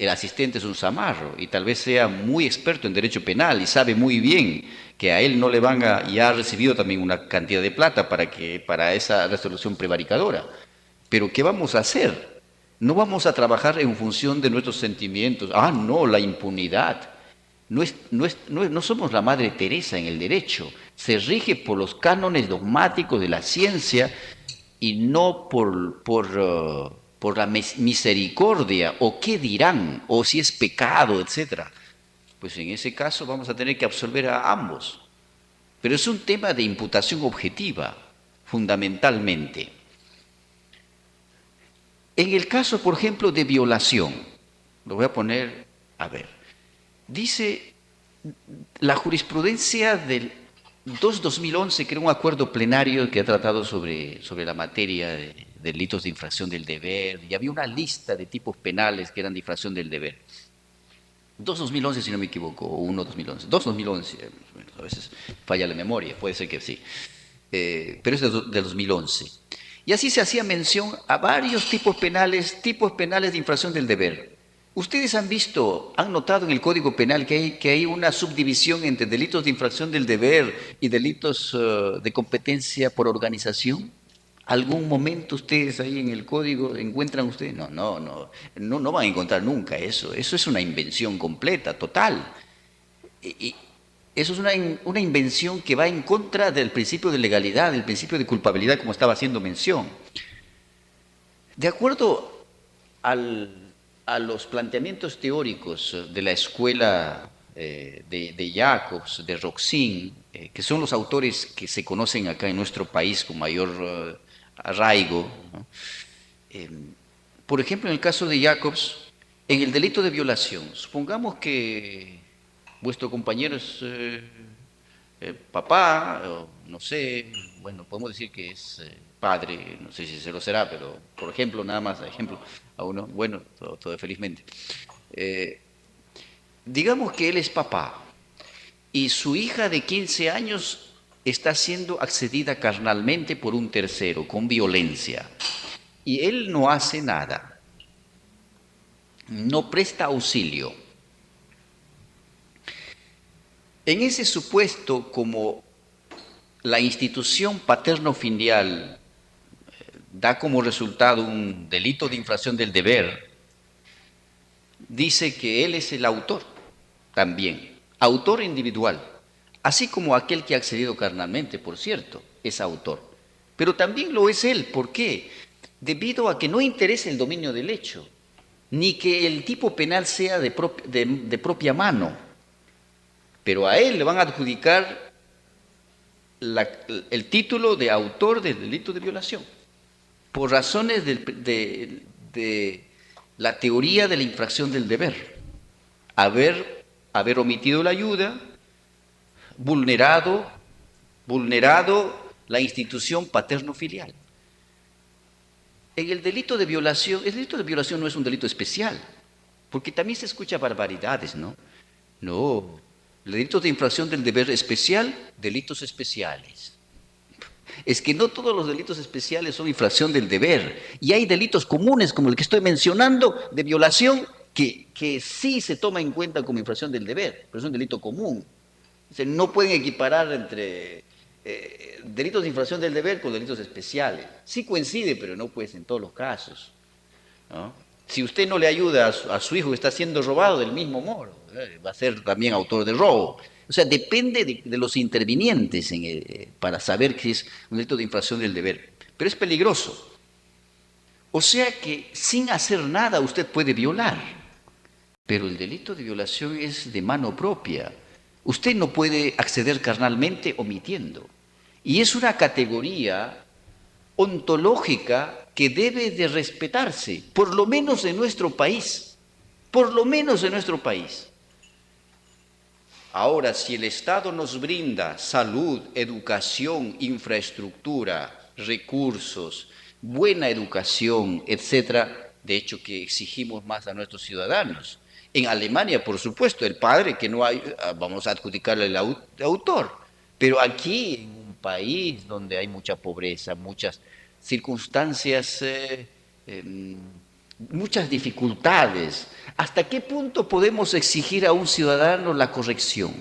Speaker 2: asistente es un zamarro y tal vez sea muy experto en derecho penal y sabe muy bien que a él no le van a, y ha recibido también una cantidad de plata para esa resolución prevaricadora. Pero ¿qué vamos a hacer? No vamos a trabajar en función de nuestros sentimientos. Ah, no, la impunidad. No somos la Madre Teresa en el derecho. Se rige por los cánones dogmáticos de la ciencia y no por la misericordia, o qué dirán, o si es pecado, etc. Pues en ese caso vamos a tener que absolver a ambos. Pero es un tema de imputación objetiva, fundamentalmente. En el caso, por ejemplo, de violación, lo voy a poner, a ver, dice la jurisprudencia del 2011, que era un acuerdo plenario que ha tratado sobre la materia de delitos de infracción del deber, y había una lista de tipos penales que eran de infracción del deber. 2011, si no me equivoco, o 1-2011. 2011, a veces falla la memoria, puede ser que sí, pero es de 2011. Y así se hacía mención a varios tipos penales de infracción del deber. Ustedes han notado en el Código Penal que hay una subdivisión entre delitos de infracción del deber y delitos de competencia por organización. ¿Algún momento ustedes ahí en el Código encuentran ustedes? No van a encontrar nunca eso. Eso es una invención completa, total. Y eso es una invención que va en contra del principio de legalidad, del principio de culpabilidad, como estaba haciendo mención. De acuerdo a los planteamientos teóricos de la escuela de Jacobs, de Roxin, que son los autores que se conocen acá en nuestro país con mayor arraigo, ¿no? Por ejemplo, en el caso de Jacobs, en el delito de violación, supongamos que vuestro compañero es papá, o no sé, bueno, podemos decir que es padre, no sé si se lo será, pero por ejemplo, nada más, ejemplo a uno, bueno, todo felizmente. Digamos que él es papá y su hija de 15 años está siendo accedida carnalmente por un tercero, con violencia, y él no hace nada, no presta auxilio. En ese supuesto, como la institución paterno-filial da como resultado un delito de infracción del deber, dice que él es el autor también, autor individual, así como aquel que ha accedido carnalmente, por cierto, es autor. Pero también lo es él, ¿por qué? Debido a que no interesa el dominio del hecho, ni que el tipo penal sea de propia mano, pero a él le van a adjudicar el título de autor del delito de violación, por razones de la teoría de la infracción del deber, haber omitido la ayuda, vulnerado la institución paterno-filial. En el delito de violación no es un delito especial, porque también se escucha barbaridades, ¿no? No, el delito de infracción del deber especial, delitos especiales. Es que no todos los delitos especiales son infracción del deber. Y hay delitos comunes, como el que estoy mencionando, de violación, que sí se toma en cuenta como infracción del deber, pero es un delito común. O sea, no pueden equiparar entre delitos de infracción del deber con delitos especiales. Sí coincide, pero no pues en todos los casos, ¿no? Si usted no le ayuda a su hijo que está siendo robado, del mismo modo, va a ser también autor de robo. O sea, depende de los intervinientes para saber que es un delito de infracción del deber. Pero es peligroso. O sea que sin hacer nada usted puede violar. Pero el delito de violación es de mano propia. Usted no puede acceder carnalmente omitiendo. Y es una categoría ontológica que debe de respetarse, por lo menos en nuestro país. Por lo menos en nuestro país. Ahora, si el Estado nos brinda salud, educación, infraestructura, recursos, buena educación, etcétera, de hecho que exigimos más a nuestros ciudadanos. En Alemania, por supuesto, el padre que no hay, vamos a adjudicarle el autor. Pero aquí, en un país donde hay mucha pobreza, muchas circunstancias, muchas dificultades, ¿hasta qué punto podemos exigir a un ciudadano la corrección?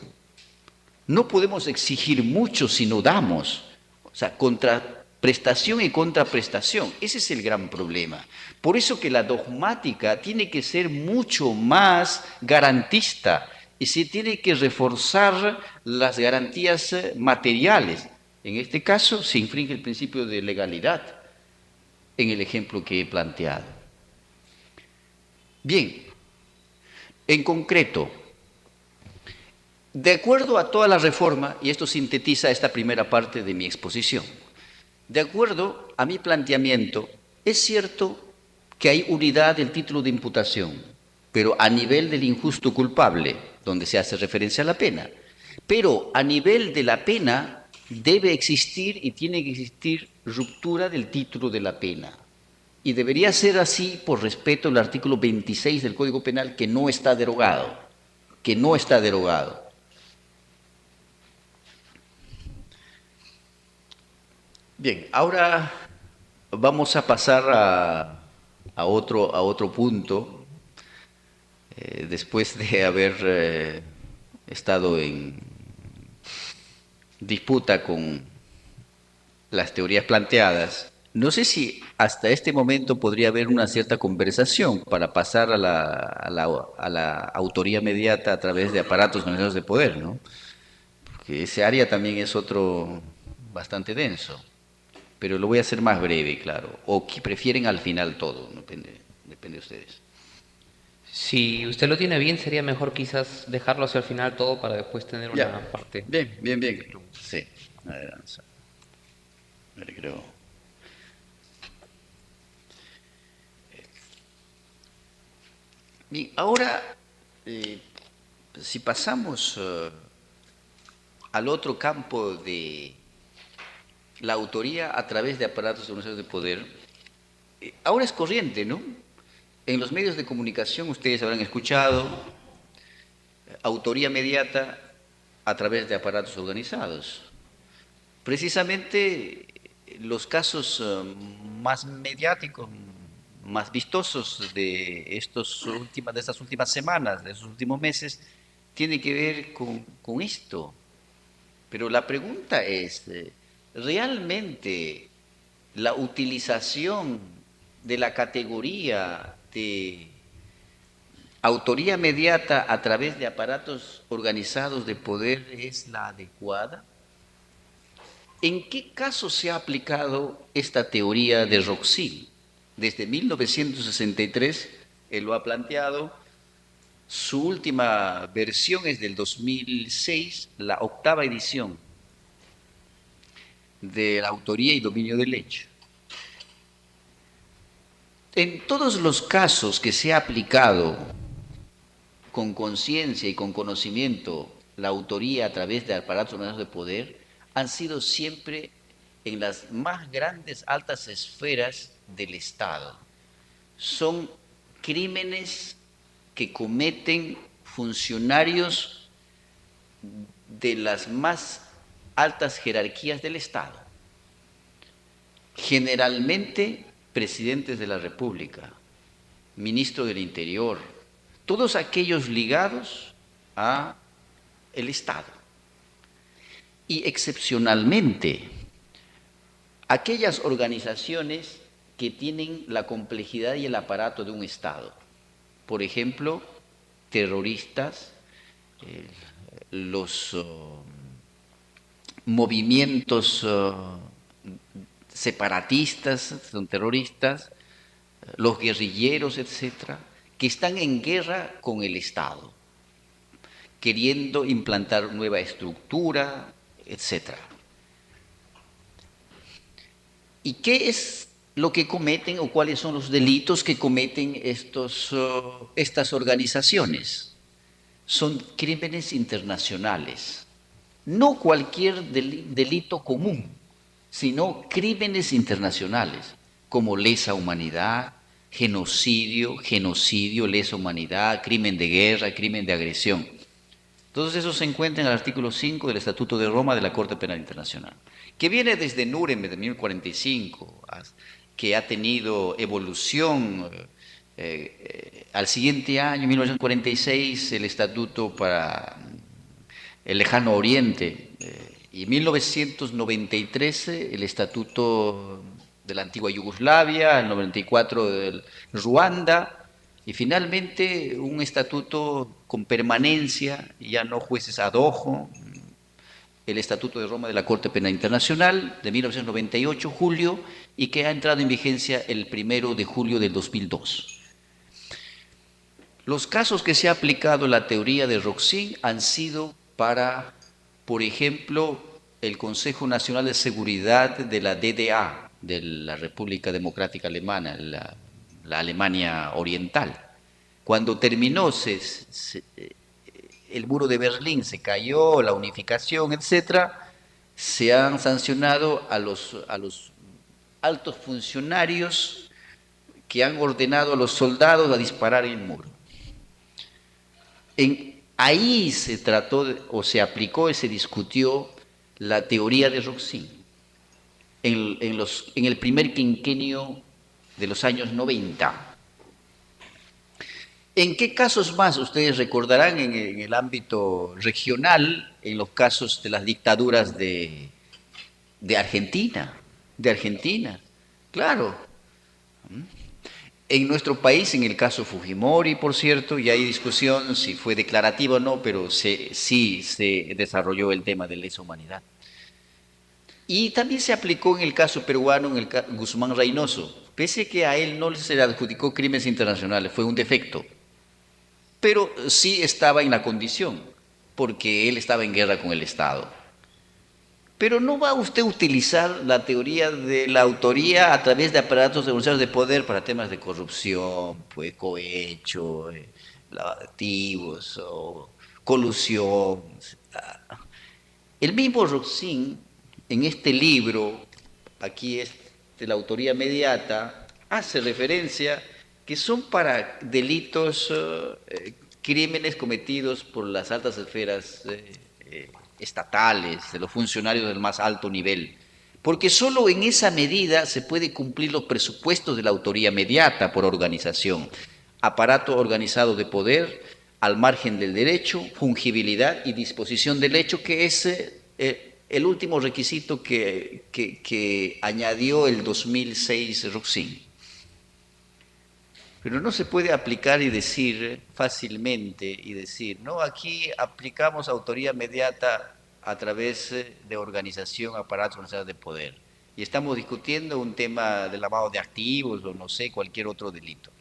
Speaker 2: No podemos exigir mucho si no damos. O sea, contraprestación y contraprestación. Ese es el gran problema. Por eso que la dogmática tiene que ser mucho más garantista y se tiene que reforzar las garantías materiales. En este caso se infringe el principio de legalidad en el ejemplo que he planteado. Bien, en concreto, de acuerdo a toda la reforma, y esto sintetiza esta primera parte de mi exposición, de acuerdo a mi planteamiento, es cierto que hay unidad del título de imputación, pero a nivel del injusto culpable, donde se hace referencia a la pena. Pero a nivel de la pena debe existir y tiene que existir ruptura del título de la pena. Y debería ser así por respeto al artículo 26 del Código Penal, que no está derogado, que no está derogado. Bien, ahora vamos a pasar a otro punto, después de haber estado en disputa con las teorías planteadas. No sé si hasta este momento podría haber una cierta conversación para pasar a la autoría mediata a través de aparatos organizados de poder, ¿no? Porque ese área también es otro bastante denso. Pero lo voy a hacer más breve, claro. O que prefieren al final todo, depende de ustedes.
Speaker 3: Si usted lo tiene bien, sería mejor quizás dejarlo hacia el final todo para después tener una parte.
Speaker 2: Bien. Sí, adelante. A ver, creo. Bien, ahora, si pasamos al otro campo de la autoría a través de aparatos organizados de poder, ahora es corriente, ¿no? En los medios de comunicación ustedes habrán escuchado autoría mediata a través de aparatos organizados. precisamente los casos más mediáticos, más vistosos de estas últimas semanas, de estos últimos meses, tienen que ver con esto. Pero la pregunta es, ¿realmente la utilización de la categoría de autoría mediata a través de aparatos organizados de poder es la adecuada? ¿En qué caso se ha aplicado esta teoría de Roxil? Desde 1963 él lo ha planteado. Su última versión es del 2006, la 8ª edición de la autoría y dominio del hecho. En todos los casos que se ha aplicado con conciencia y con conocimiento la autoría a través de aparatos organizados de poder, han sido siempre en las más grandes, altas esferas del Estado. Son crímenes que cometen funcionarios de las más altas jerarquías del Estado. Generalmente presidentes de la República, ministro del Interior, todos aquellos ligados a el Estado. Y excepcionalmente, aquellas organizaciones que tienen la complejidad y el aparato de un Estado. Por ejemplo, terroristas, los movimientos separatistas, son terroristas, los guerrilleros, etcétera, que están en guerra con el Estado, queriendo implantar nueva estructura, etcétera. ¿Y qué es lo que cometen o cuáles son los delitos que cometen estas organizaciones? Son crímenes internacionales, no cualquier delito común, sino crímenes internacionales, como lesa humanidad, genocidio, lesa humanidad, crimen de guerra, crimen de agresión. Todos esos se encuentran en el artículo 5 del Estatuto de Roma de la Corte Penal Internacional, que viene desde Nuremberg de 1045, que ha tenido evolución. Al siguiente año, 1946, el Estatuto para el Lejano Oriente, y en 1993 el Estatuto de la antigua Yugoslavia, el 94 del Ruanda, y finalmente un estatuto con permanencia, ya no jueces ad hoc, el Estatuto de Roma de la Corte Penal Internacional de 1998, julio, y que ha entrado en vigencia el 1 de julio del 2002. Los casos que se ha aplicado la teoría de Roxin han sido para, por ejemplo, el Consejo Nacional de Seguridad de la DDA, de la República Democrática Alemana, la Alemania Oriental. Cuando terminó el muro de Berlín, se cayó, la unificación, etcétera, se han sancionado a los altos funcionarios que han ordenado a los soldados a disparar en el muro. Ahí se trató o se aplicó y se discutió la teoría de Roxin en el primer quinquenio de los años 90. ¿En qué casos más ustedes recordarán en el ámbito regional, en los casos de las dictaduras de Argentina? De Argentina, claro. En nuestro país, en el caso Fujimori, por cierto, ya hay discusión si fue declarativo o no, pero sí se desarrolló el tema de lesa humanidad. Y también se aplicó en el caso peruano, en el Guzmán Reynoso, pese que a él no se le adjudicó crímenes internacionales, fue un defecto. Pero sí estaba en la condición, porque él estaba en guerra con el Estado. Pero no va usted a utilizar la teoría de la autoría a través de aparatos denunciados de poder para temas de corrupción, pues cohecho, lavativos o colusión. El mismo Roxin, en este libro, aquí es de la autoría mediata, hace referencia que son para delitos, crímenes cometidos por las altas esferas estatales, de los funcionarios del más alto nivel, porque solo en esa medida se puede cumplir los presupuestos de la autoría mediata por organización, aparato organizado de poder, al margen del derecho, fungibilidad y disposición del hecho, que es el último requisito que añadió el 2006 Ruxin. Pero no se puede aplicar y decir fácilmente y decir, no, aquí aplicamos autoría mediata a través de organización, aparatos organizados de poder. Y estamos discutiendo un tema de lavado de activos o no sé, cualquier otro delito.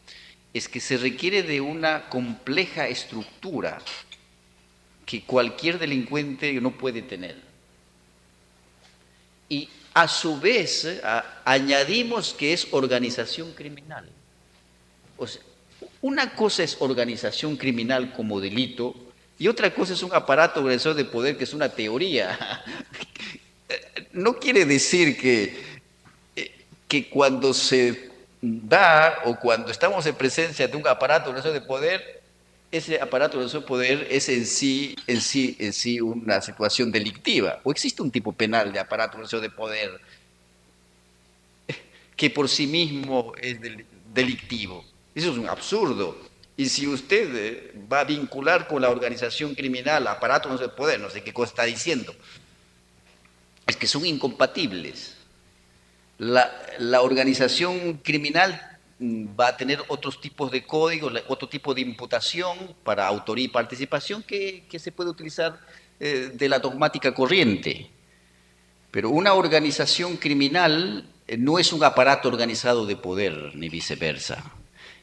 Speaker 2: Es que se requiere de una compleja estructura que cualquier delincuente no puede tener. Y a su vez añadimos que es organización criminal. O sea, una cosa es organización criminal como delito y otra cosa es un aparato organizador de poder que es una teoría. No quiere decir que cuando se da o cuando estamos en presencia de un aparato organizador de poder, ese aparato organizador de poder es en sí una situación delictiva. O existe un tipo penal de aparato organizador de poder que por sí mismo es delictivo. Eso es un absurdo. Y si usted va a vincular con la organización criminal, aparato de poder, no sé qué cosa está diciendo, es que son incompatibles. La organización criminal va a tener otros tipos de códigos, otro tipo de imputación para autoría y participación que se puede utilizar de la dogmática corriente. Pero una organización criminal no es un aparato organizado de poder, ni viceversa.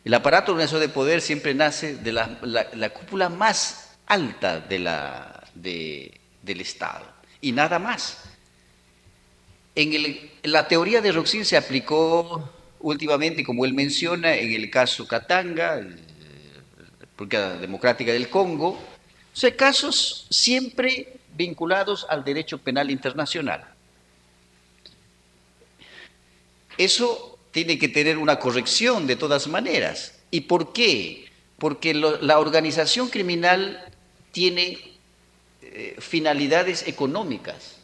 Speaker 2: El aparato organizado de poder siempre nace de la cúpula más alta del Estado, y nada más. En la teoría de Ruxin se aplicó últimamente, como él menciona, en el caso Katanga, República Democrática del Congo, o sea, casos siempre vinculados al derecho penal internacional. Eso tiene que tener una corrección de todas maneras. ¿Y por qué? Porque la organización criminal tiene finalidades económicas.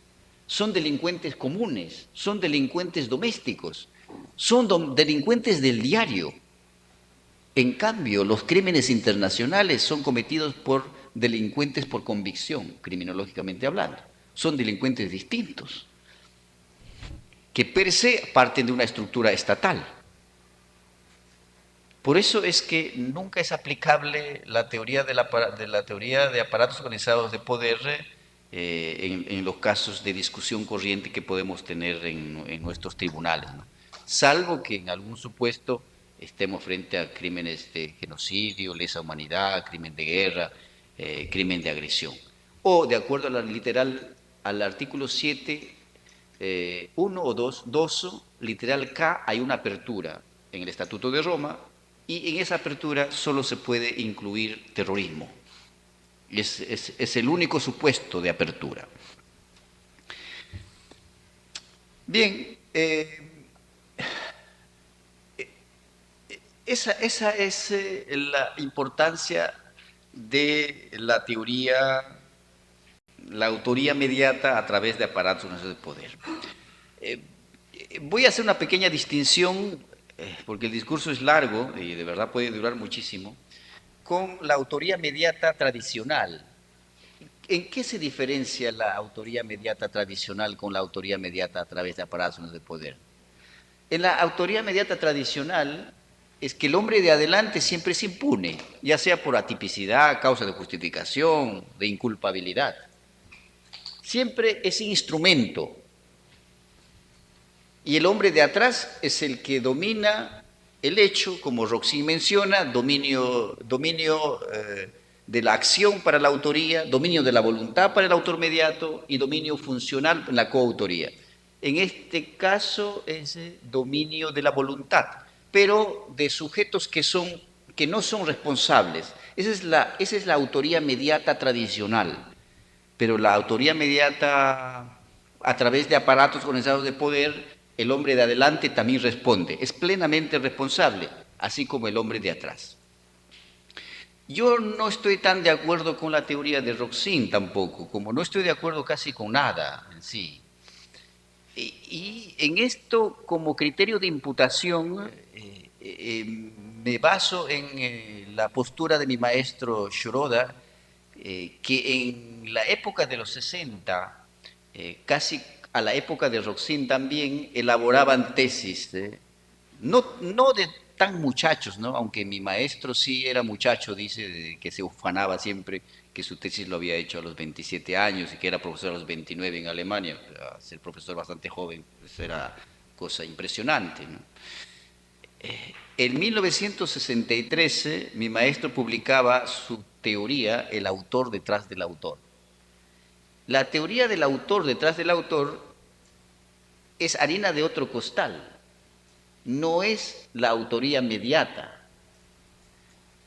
Speaker 2: Son delincuentes comunes, son delincuentes domésticos, son delincuentes del diario. En cambio, los crímenes internacionales son cometidos por delincuentes por convicción, criminológicamente hablando. Son delincuentes distintos, que per se parten de una estructura estatal. Por eso es que nunca es aplicable la teoría la teoría de aparatos organizados de poder en los casos de discusión corriente que podemos tener en nuestros tribunales, ¿no? Salvo que en algún supuesto estemos frente a crímenes de genocidio, lesa humanidad, crimen de guerra, crimen de agresión. O, de acuerdo a la literal, al artículo 7, 1 o 2, literal K, hay una apertura en el Estatuto de Roma, y en esa apertura solo se puede incluir terrorismo. Es el único supuesto de apertura. Bien, esa es la importancia de la teoría, la autoría mediata a través de aparatos de poder. Voy a hacer una pequeña distinción, porque el discurso es largo y de verdad puede durar muchísimo, con la autoría mediata tradicional. ¿En qué se diferencia la autoría mediata tradicional con la autoría mediata a través de aparatos de poder? En la autoría mediata tradicional es que el hombre de adelante siempre es impune, ya sea por atipicidad, causa de justificación, de inculpabilidad. Siempre es instrumento. Y el hombre de atrás es el que domina el hecho, como Ruxin menciona, dominio de la acción para la autoría, dominio de la voluntad para el autor mediato y dominio funcional en la coautoría. En este caso es dominio de la voluntad, pero de sujetos que no son responsables. Esa es la autoría mediata tradicional. Pero la autoría mediata a través de aparatos organizados de poder, el hombre de adelante también responde, es plenamente responsable, así como el hombre de atrás. Yo no estoy tan de acuerdo con la teoría de Roxin tampoco, como no estoy de acuerdo casi con nada en sí. Y en esto, como criterio de imputación, me baso en la postura de mi maestro Shoroda, que en la época de los 60, casi a la época de Roxin también, elaboraban tesis, no de tan muchachos, ¿no? Aunque mi maestro sí era muchacho, dice, que se ufanaba siempre que su tesis lo había hecho a los 27 años y que era profesor a los 29 en Alemania. Ser profesor bastante joven, eso era cosa impresionante, ¿no? En 1963, mi maestro publicaba su teoría, El autor detrás del autor. La teoría del autor detrás del autor es harina de otro costal, no es la autoría mediata.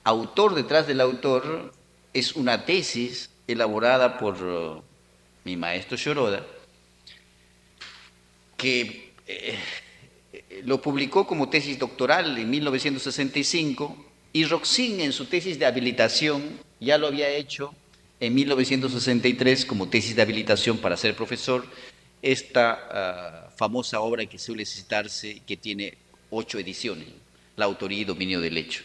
Speaker 2: Autor detrás del autor es una tesis elaborada por mi maestro Shoroda, que lo publicó como tesis doctoral en 1965 y Roxin en su tesis de habilitación ya lo había hecho en 1963 como tesis de habilitación para ser profesor, esta famosa obra que suele citarse, que tiene 8 ediciones, La autoría y dominio del hecho.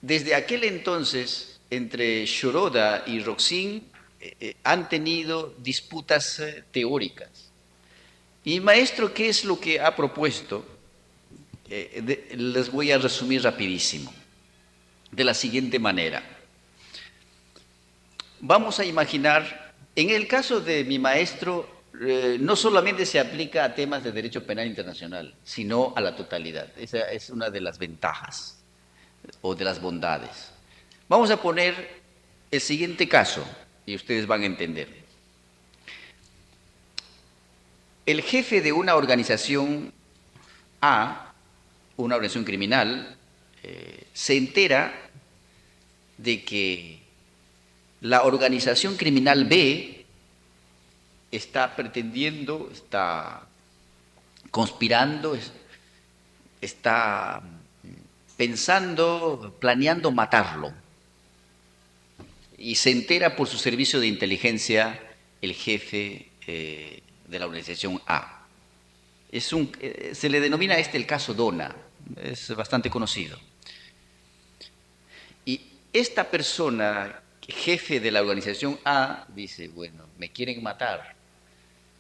Speaker 2: Desde aquel entonces, entre Shoroda y Roxin han tenido disputas teóricas. Y maestro, ¿qué es lo que ha propuesto? Les voy a resumir rapidísimo, de la siguiente manera. Vamos a imaginar, en el caso de mi maestro, no solamente se aplica a temas de derecho penal internacional, sino a la totalidad. Esa es una de las ventajas o de las bondades. Vamos a poner el siguiente caso y ustedes van a entender. El jefe de una organización A, una organización criminal, se entera de que la organización criminal B está pretendiendo, está conspirando, está pensando, planeando matarlo. Y se entera por su servicio de inteligencia el jefe de la organización A. Se le denomina el caso Dona, es bastante conocido. Y esta persona, jefe de la organización A, dice, bueno, me quieren matar.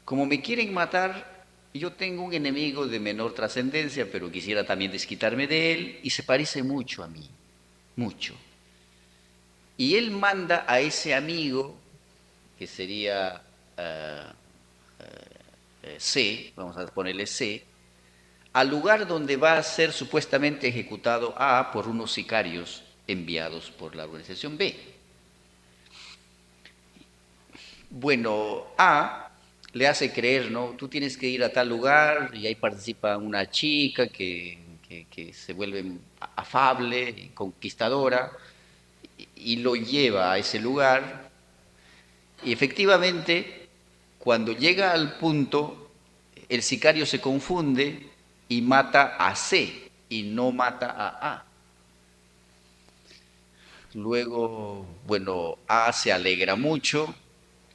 Speaker 2: Como me quieren matar, yo tengo un enemigo de menor trascendencia, pero quisiera también desquitarme de él, y se parece mucho a mí, mucho. Y él manda a ese amigo, que sería C, vamos a ponerle C, al lugar donde va a ser supuestamente ejecutado A por unos sicarios enviados por la organización B. Bueno, A le hace creer, ¿no? Tú tienes que ir a tal lugar y ahí participa una chica que se vuelve afable y conquistadora y lo lleva a ese lugar y efectivamente cuando llega al punto el sicario se confunde y mata a C y no mata a A. Luego, bueno, A se alegra mucho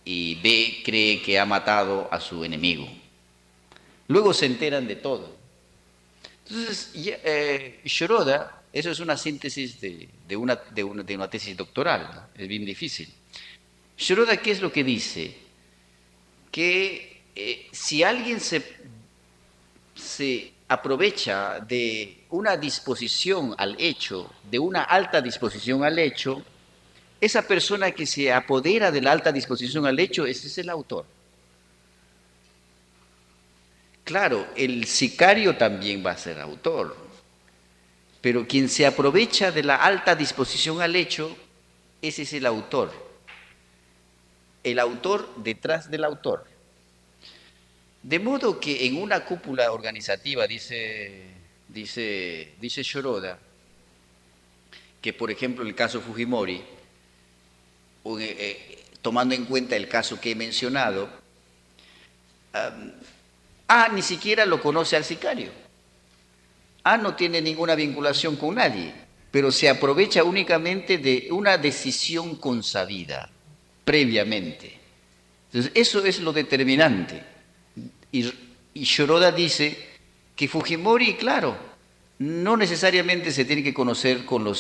Speaker 2: y B cree que ha matado a su enemigo. Luego se enteran de todo. Entonces, Shoroda, eso es una síntesis de una tesis doctoral, ¿no? Es bien difícil. Shoroda, ¿qué es lo que dice? Que si alguien se aprovecha de una disposición al hecho, de una alta disposición al hecho, esa persona que se apodera de la alta disposición al hecho, ese es el autor. Claro, el sicario también va a ser autor, pero quien se aprovecha de la alta disposición al hecho, ese es el autor detrás del autor. De modo que en una cúpula organizativa, dice Shoroda, que por ejemplo el caso Fujimori, tomando en cuenta el caso que he mencionado, A ni siquiera lo conoce al sicario. A no tiene ninguna vinculación con nadie. pero se aprovecha únicamente de una decisión consabida previamente. Entonces, eso es lo determinante. Y Shoroda dice que Fujimori, claro, no necesariamente se tiene que conocer con los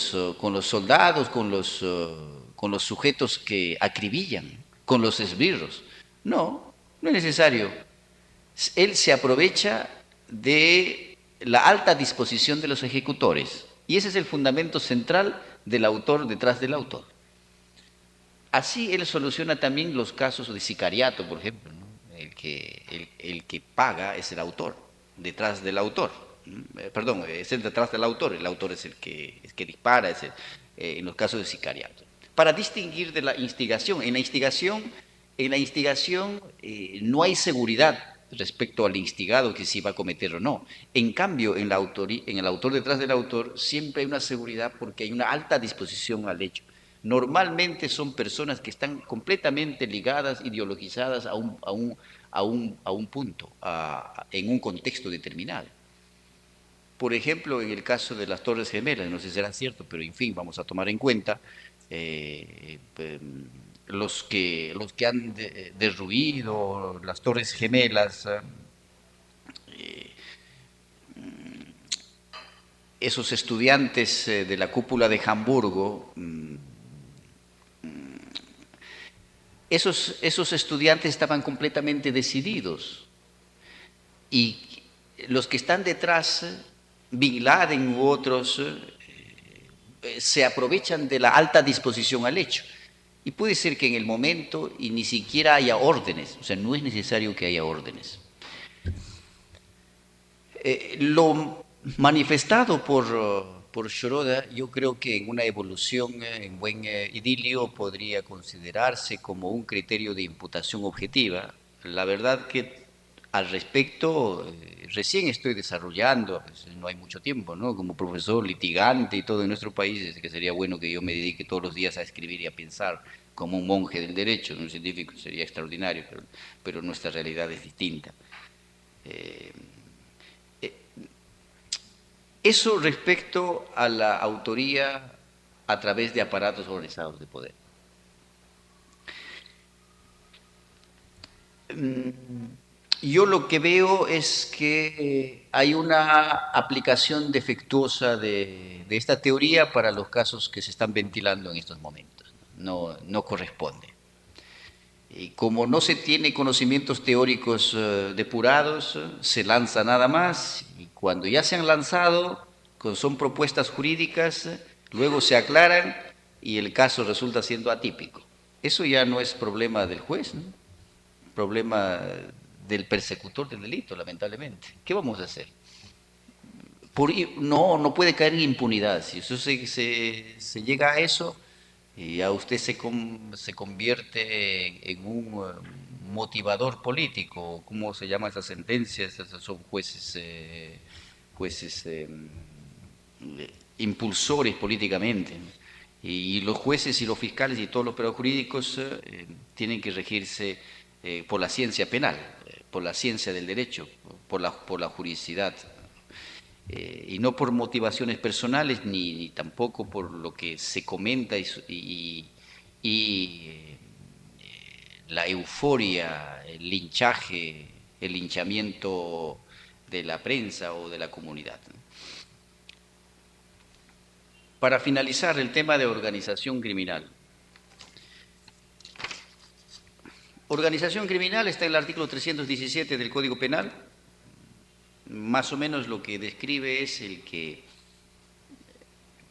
Speaker 2: soldados, con los sujetos que acribillan, con los esbirros. No, no es necesario. Él se aprovecha de la alta disposición de los ejecutores. Y ese es el fundamento central del autor detrás del autor. Así él soluciona también los casos de sicariato, por ejemplo, ¿no? El que paga es el autor, detrás del autor. Perdón, es el detrás del autor, el autor es el que dispara, en los casos de sicariato. Para distinguir de la instigación, en la instigación no hay seguridad respecto al instigado que si va a cometer o no. En cambio, en el autor detrás del autor siempre hay una seguridad porque hay una alta disposición al hecho. Normalmente son personas que están completamente ligadas, ideologizadas a un punto, en un contexto determinado. Por ejemplo, en el caso de las Torres Gemelas, no sé si será cierto, pero en fin, vamos a tomar en cuenta los que han derruido las Torres Gemelas, esos estudiantes de la cúpula de Hamburgo, esos estudiantes estaban completamente decididos y los que están detrás, Bin Laden u otros, se aprovechan de la alta disposición al hecho. Y puede ser que en el momento y ni siquiera haya órdenes, o sea, no es necesario que haya órdenes. Lo manifestado por Shoroda, yo creo que en una evolución, en buen idilio, podría considerarse como un criterio de imputación objetiva. La verdad que al respecto recién estoy desarrollando, pues, no hay mucho tiempo, ¿no? Como profesor litigante y todo en nuestro país, es que sería bueno que yo me dedique todos los días a escribir y a pensar como un monje del derecho, un científico sería extraordinario, pero nuestra realidad es distinta. Eso respecto a la autoría a través de aparatos organizados de poder. Yo lo que veo es que hay una aplicación defectuosa de esta teoría para los casos que se están ventilando en estos momentos. No corresponde. Y como no se tiene conocimientos teóricos depurados, se lanza nada más y cuando ya se han lanzado, son propuestas jurídicas, luego se aclaran y el caso resulta siendo atípico. Eso ya no es problema del juez, ¿no? Problema del persecutor del delito, lamentablemente. ¿Qué vamos a hacer? No puede caer en impunidad. Si eso se llega a eso, y a usted se convierte en un motivador político. ¿Cómo se llaman esas sentencias? Esos son jueces impulsores políticamente. Y los jueces y los fiscales y todos los operadores jurídicos tienen que regirse por la ciencia penal, por la ciencia del derecho, por la juridicidad. Y no por motivaciones personales ni tampoco por lo que se comenta y la euforia, el linchaje, el linchamiento de la prensa o de la comunidad. Para finalizar, el tema de organización criminal. Organización criminal está en el artículo 317 del Código Penal. Más o menos lo que describe es el que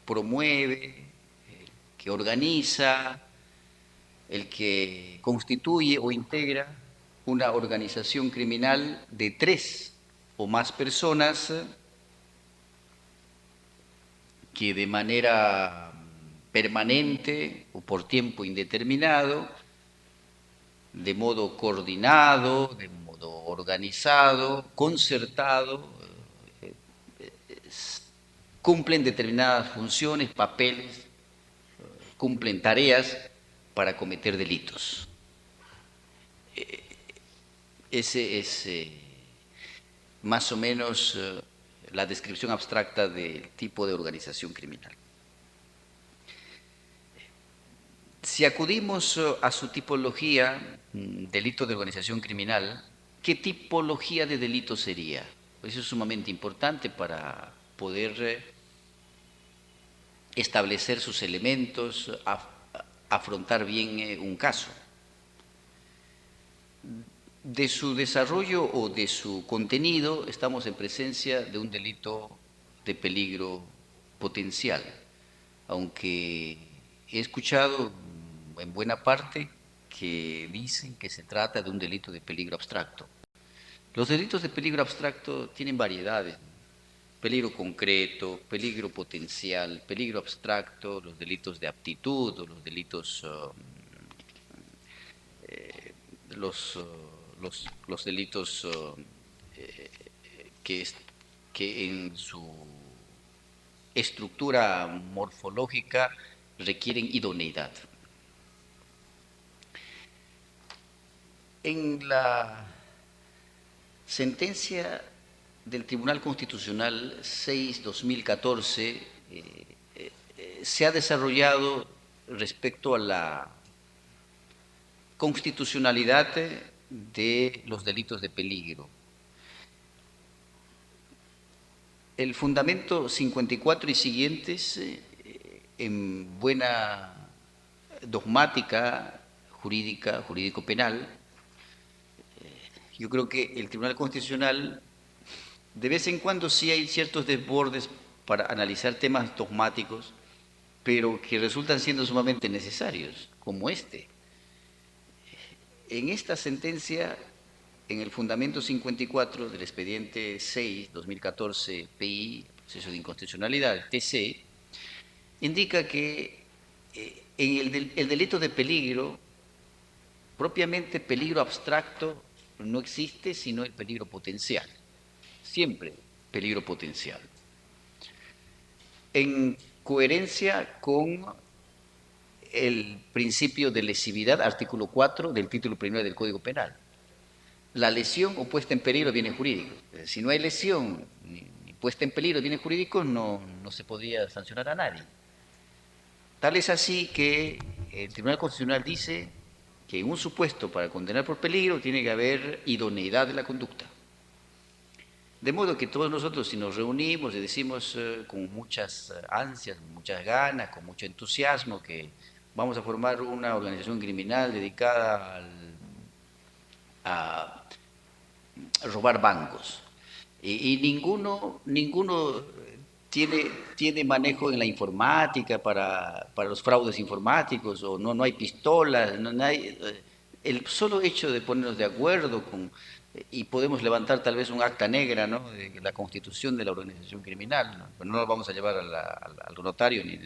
Speaker 2: promueve, el que organiza, el que constituye o integra una organización criminal de 3 o más personas que de manera permanente o por tiempo indeterminado, de modo coordinado, de modo organizado, concertado, cumplen determinadas funciones, papeles, cumplen tareas para cometer delitos. Ese es más o menos la descripción abstracta del tipo de organización criminal. Si acudimos a su tipología, delito de organización criminal, ¿qué tipología de delito sería? Eso es sumamente importante para poder establecer sus elementos, afrontar bien un caso. De su desarrollo o de su contenido, estamos en presencia de un delito de peligro potencial, aunque he escuchado en buena parte que dicen que se trata de un delito de peligro abstracto. Los delitos de peligro abstracto tienen variedades: peligro concreto, peligro potencial, peligro abstracto, los delitos de aptitud, o los delitos, los delitos que en su estructura morfológica requieren idoneidad. En la sentencia del Tribunal Constitucional 6/2014 se ha desarrollado respecto a la constitucionalidad de los delitos de peligro. El fundamento 54 y siguientes, en buena dogmática jurídica, jurídico-penal, yo creo que el Tribunal Constitucional, de vez en cuando sí hay ciertos desbordes para analizar temas dogmáticos, pero que resultan siendo sumamente necesarios, como este. En esta sentencia, en el fundamento 54 del expediente 6/2014 PI, proceso de inconstitucionalidad, TC, indica que en el delito de peligro, propiamente peligro abstracto, no existe sino el peligro potencial. Siempre peligro potencial. En coherencia con el principio de lesividad, artículo 4 del título primero del Código Penal. La lesión o puesta en peligro de bienes jurídicos. Si no hay lesión ni puesta en peligro de bienes jurídicos, no se podría sancionar a nadie. Tal es así que el Tribunal Constitucional dice que en un supuesto para condenar por peligro tiene que haber idoneidad de la conducta. De modo que todos nosotros, si nos reunimos y decimos con muchas ansias, muchas ganas, con mucho entusiasmo, que vamos a formar una organización criminal dedicada a robar bancos, y ninguno tiene manejo en la informática para los fraudes informáticos, o no hay pistolas, el solo hecho de ponernos de acuerdo y podemos levantar tal vez un acta negra, ¿no?, de la constitución de la organización criminal, ¿no? Pero no lo vamos a llevar al notario ni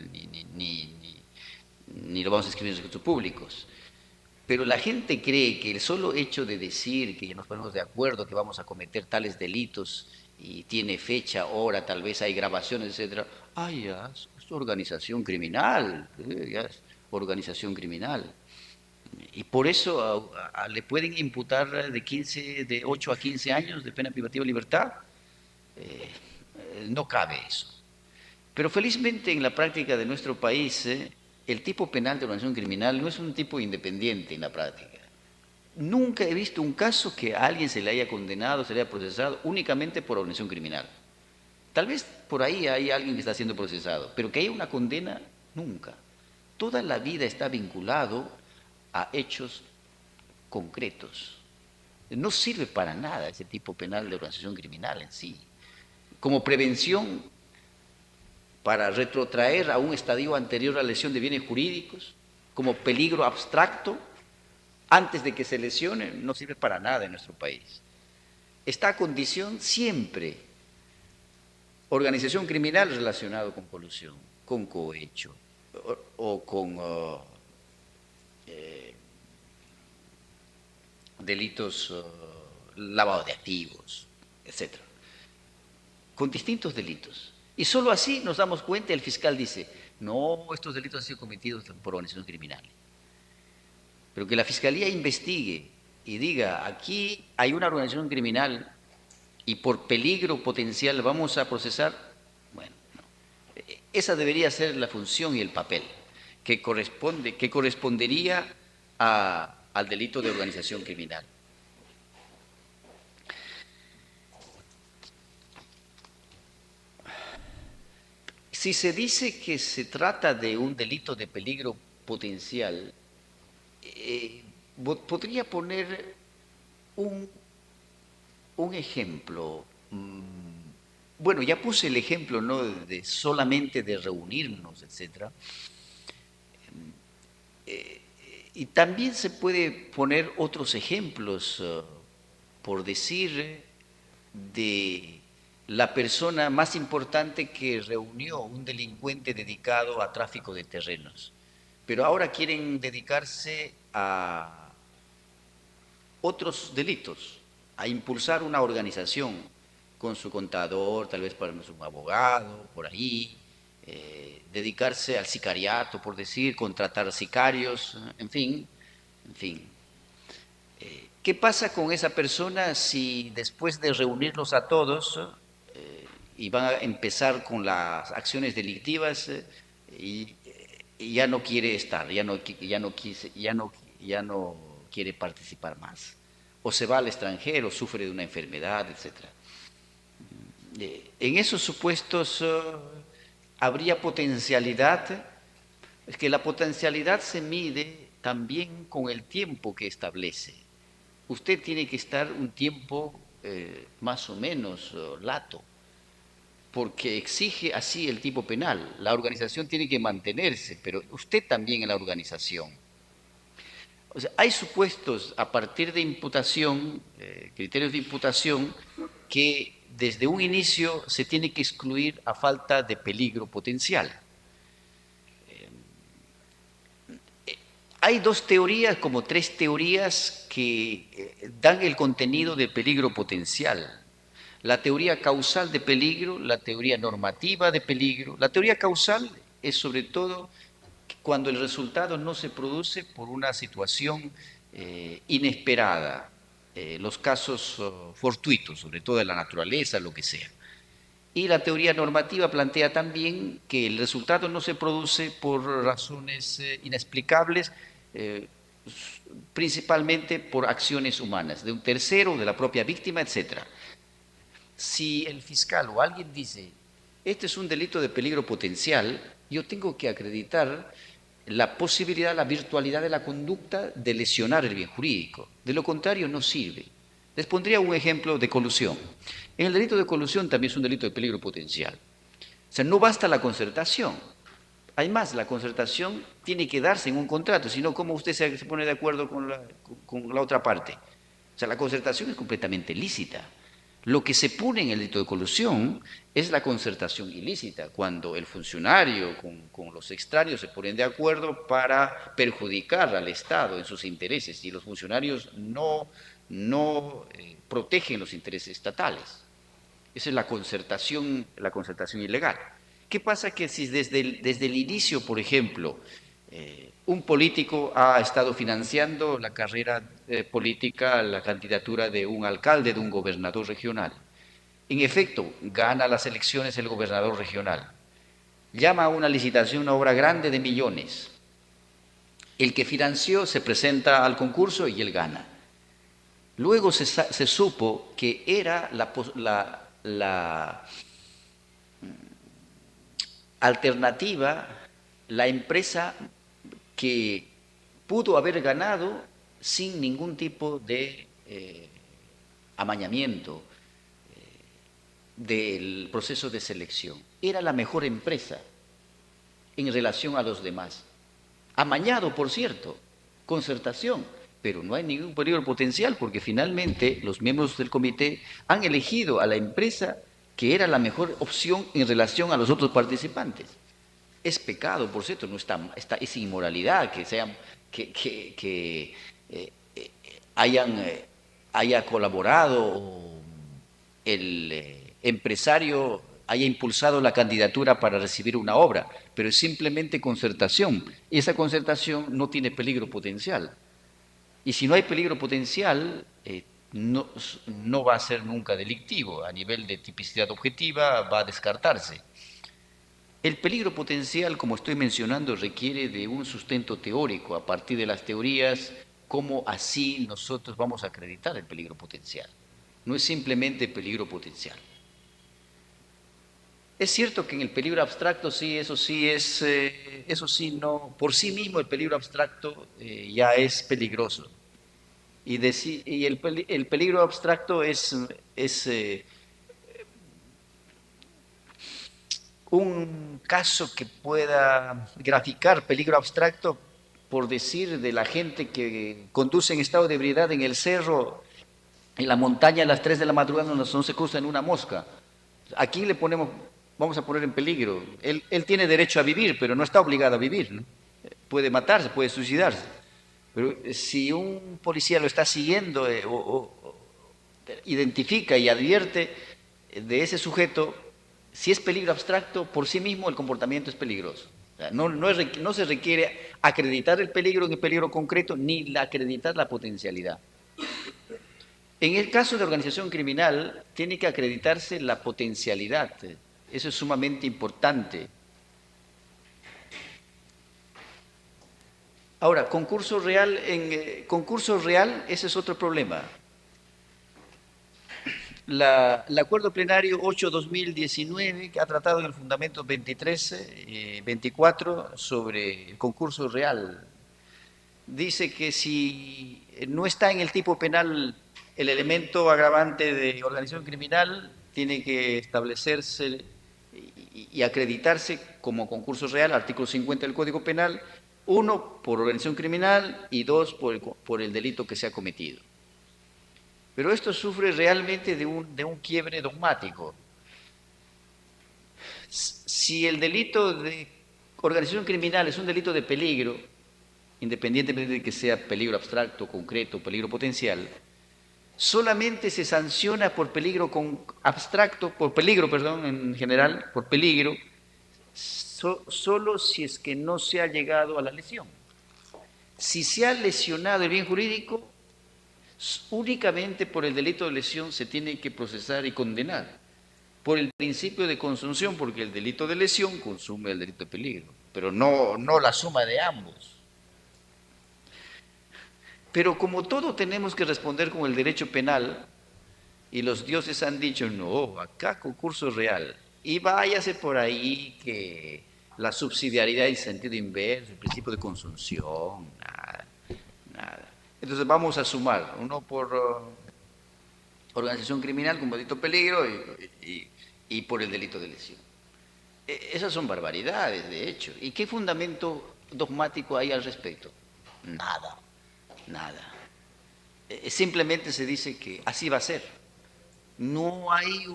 Speaker 2: lo vamos a escribir en los registros públicos. Pero la gente cree que el solo hecho de decir que nos ponemos de acuerdo que vamos a cometer tales delitos y tiene fecha, hora, tal vez hay grabaciones, etcétera, ya es organización criminal, ya es organización criminal. Y por eso le pueden imputar de 8 a 15 años de pena privativa de libertad. No cabe eso. Pero felizmente en la práctica de nuestro país, el tipo penal de organización criminal no es un tipo independiente en la práctica. Nunca he visto un caso que a alguien se le haya condenado, se le haya procesado únicamente por organización criminal. Tal vez por ahí hay alguien que está siendo procesado, pero que haya una condena, nunca. Toda la vida está vinculado a hechos concretos. No sirve para nada ese tipo penal de organización criminal en sí. Como prevención para retrotraer a un estadio anterior a la lesión de bienes jurídicos, como peligro abstracto, antes de que se lesione, no sirve para nada en nuestro país. Esta condición siempre, organización criminal relacionado con colusión, con cohecho, o con delitos, lavado de activos, etc. Con distintos delitos. Y solo así nos damos cuenta, el fiscal dice, no, estos delitos han sido cometidos por organización criminal. Pero que la fiscalía investigue y diga, aquí hay una organización criminal y por peligro potencial vamos a procesar, bueno, no. Esa debería ser la función y el papel, que correspondería al delito de organización criminal. Si se dice que se trata de un delito de peligro potencial, podría poner un ejemplo. Bueno, ya puse el ejemplo, ¿no?, de solamente de reunirnos, etcétera. Y también se puede poner otros ejemplos, por decir, de la persona más importante que reunió un delincuente dedicado a tráfico de terrenos. Pero ahora quieren dedicarse a otros delitos, a impulsar una organización con su contador, tal vez para un abogado, por ahí, dedicarse al sicariato, por decir, contratar sicarios, en fin. ¿Qué pasa con esa persona si después de reunirlos a todos y van a empezar con las acciones delictivas y ya no quiere estar, ya no quiere participar más? O se va al extranjero, sufre de una enfermedad, etcétera. En esos supuestos habría potencialidad. Es que la potencialidad se mide también con el tiempo que establece. Usted tiene que estar un tiempo más o menos lato, porque exige así el tipo penal. La organización tiene que mantenerse, pero usted también en la organización. O sea, hay supuestos a partir de imputación, criterios de imputación, que desde un inicio se tiene que excluir a falta de peligro potencial. Hay dos teorías, como tres teorías, que dan el contenido de peligro potencial. La teoría causal de peligro, la teoría normativa de peligro. La teoría causal es sobre todo cuando el resultado no se produce por una situación inesperada, los casos fortuitos, sobre todo de la naturaleza, lo que sea. Y la teoría normativa plantea también que el resultado no se produce por razones inexplicables, principalmente por acciones humanas, de un tercero, de la propia víctima, etc. Si el fiscal o alguien dice, este es un delito de peligro potencial, yo tengo que acreditar la posibilidad, la virtualidad de la conducta de lesionar el bien jurídico. De lo contrario, no sirve. Les pondría un ejemplo de colusión. En el delito de colusión también es un delito de peligro potencial. O sea, no basta la concertación. Además, la concertación tiene que darse en un contrato, sino cómo usted se pone de acuerdo con la otra parte. O sea, la concertación es completamente lícita. Lo que se pone en el delito de colusión es la concertación ilícita, cuando el funcionario con los extraños se ponen de acuerdo para perjudicar al Estado en sus intereses y los funcionarios no protegen los intereses estatales. Esa es la concertación ilegal. ¿Qué pasa que si desde el inicio, por ejemplo, un político ha estado financiando la carrera política, la candidatura de un alcalde, de un gobernador regional? En efecto, gana las elecciones el gobernador regional. Llama a una licitación, una obra grande de millones. El que financió se presenta al concurso y él gana. Luego se supo que era la alternativa, la empresa que pudo haber ganado sin ningún tipo de amañamiento del proceso de selección. Era la mejor empresa en relación a los demás. Amañado, por cierto, concertación, pero no hay ningún peligro potencial porque finalmente los miembros del comité han elegido a la empresa que era la mejor opción en relación a los otros participantes. Es pecado, por cierto, no es inmoralidad que haya colaborado o el empresario haya impulsado la candidatura para recibir una obra, pero es simplemente concertación. Y esa concertación no tiene peligro potencial. Y si no hay peligro potencial, no va a ser nunca delictivo. A nivel de tipicidad objetiva va a descartarse. El peligro potencial, como estoy mencionando, requiere de un sustento teórico. A partir de las teorías, cómo así nosotros vamos a acreditar el peligro potencial. No es simplemente peligro potencial. Es cierto que en el peligro abstracto sí, eso sí no, por sí mismo el peligro abstracto ya es peligroso. Y el peligro abstracto es un caso que pueda graficar peligro abstracto, por decir, de la gente que conduce en estado de ebriedad en el cerro, en la montaña a las 3 de la madrugada donde no se cruza en una mosca. Aquí le ponemos, vamos a poner en peligro. Él tiene derecho a vivir, pero no está obligado a vivir, ¿no? Puede matarse, puede suicidarse. Pero si un policía lo está siguiendo o identifica y advierte de ese sujeto, si es peligro abstracto, por sí mismo el comportamiento es peligroso. O sea, no se requiere acreditar el peligro en el peligro concreto, ni acreditar la potencialidad. En el caso de organización criminal, tiene que acreditarse la potencialidad. Eso es sumamente importante. Ahora, concurso real, ese es otro problema. El acuerdo plenario 8-2019, que ha tratado en el fundamento 23, 24 sobre el concurso real, dice que si no está en el tipo penal el elemento agravante de organización criminal, tiene que establecerse y acreditarse como concurso real, artículo 50 del Código Penal, uno, por organización criminal y dos, por el delito que se ha cometido. Pero esto sufre realmente de un quiebre dogmático. Si el delito de organización criminal es un delito de peligro, independientemente de que sea peligro abstracto, concreto, peligro potencial, solamente se sanciona por peligro abstracto, por peligro, perdón, en general, por peligro, solo si es que no se ha llegado a la lesión. Si se ha lesionado el bien jurídico, únicamente por el delito de lesión se tiene que procesar y condenar, por el principio de consunción, porque el delito de lesión consume el delito de peligro, pero no la suma de ambos. Pero como todo tenemos que responder con el derecho penal, y los dioses han dicho, no, acá concurso real, y váyase por ahí que la subsidiariedad y sentido inverso, el principio de consunción, nada. Entonces vamos a sumar, uno por organización criminal como delito de peligro y por el delito de lesión. Esas son barbaridades, de hecho. ¿Y qué fundamento dogmático hay al respecto? Nada. Simplemente se dice que así va a ser. No hay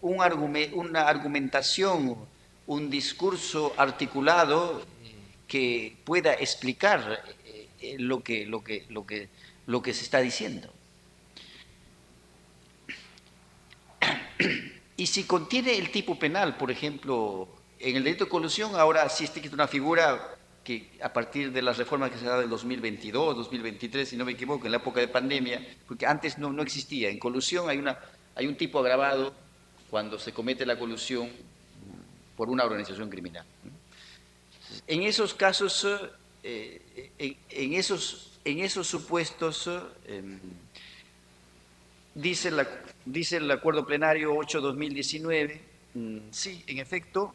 Speaker 2: una argumentación, un discurso articulado que pueda explicar lo que se está diciendo. Y si contiene el tipo penal, por ejemplo, en el delito de colusión, ahora sí existe una figura que a partir de las reformas que se han dado en 2022, 2023, si no me equivoco, en la época de pandemia, porque antes no existía. En colusión hay un tipo agravado cuando se comete la colusión por una organización criminal. En esos casos, en esos supuestos, dice el acuerdo plenario 8-2019, sí, en efecto,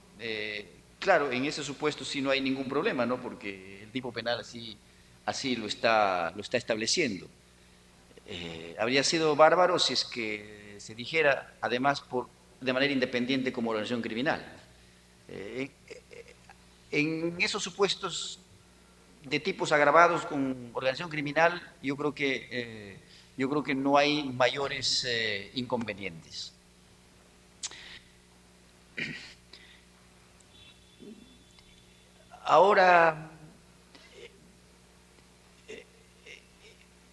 Speaker 2: claro, en ese supuesto sí no hay ningún problema, ¿no? Porque el tipo penal así lo está estableciendo. Habría sido bárbaro si es que se dijera, además, de manera independiente como organización criminal. En esos supuestos de tipos agravados con organización criminal, yo creo que no hay mayores inconvenientes. Ahora,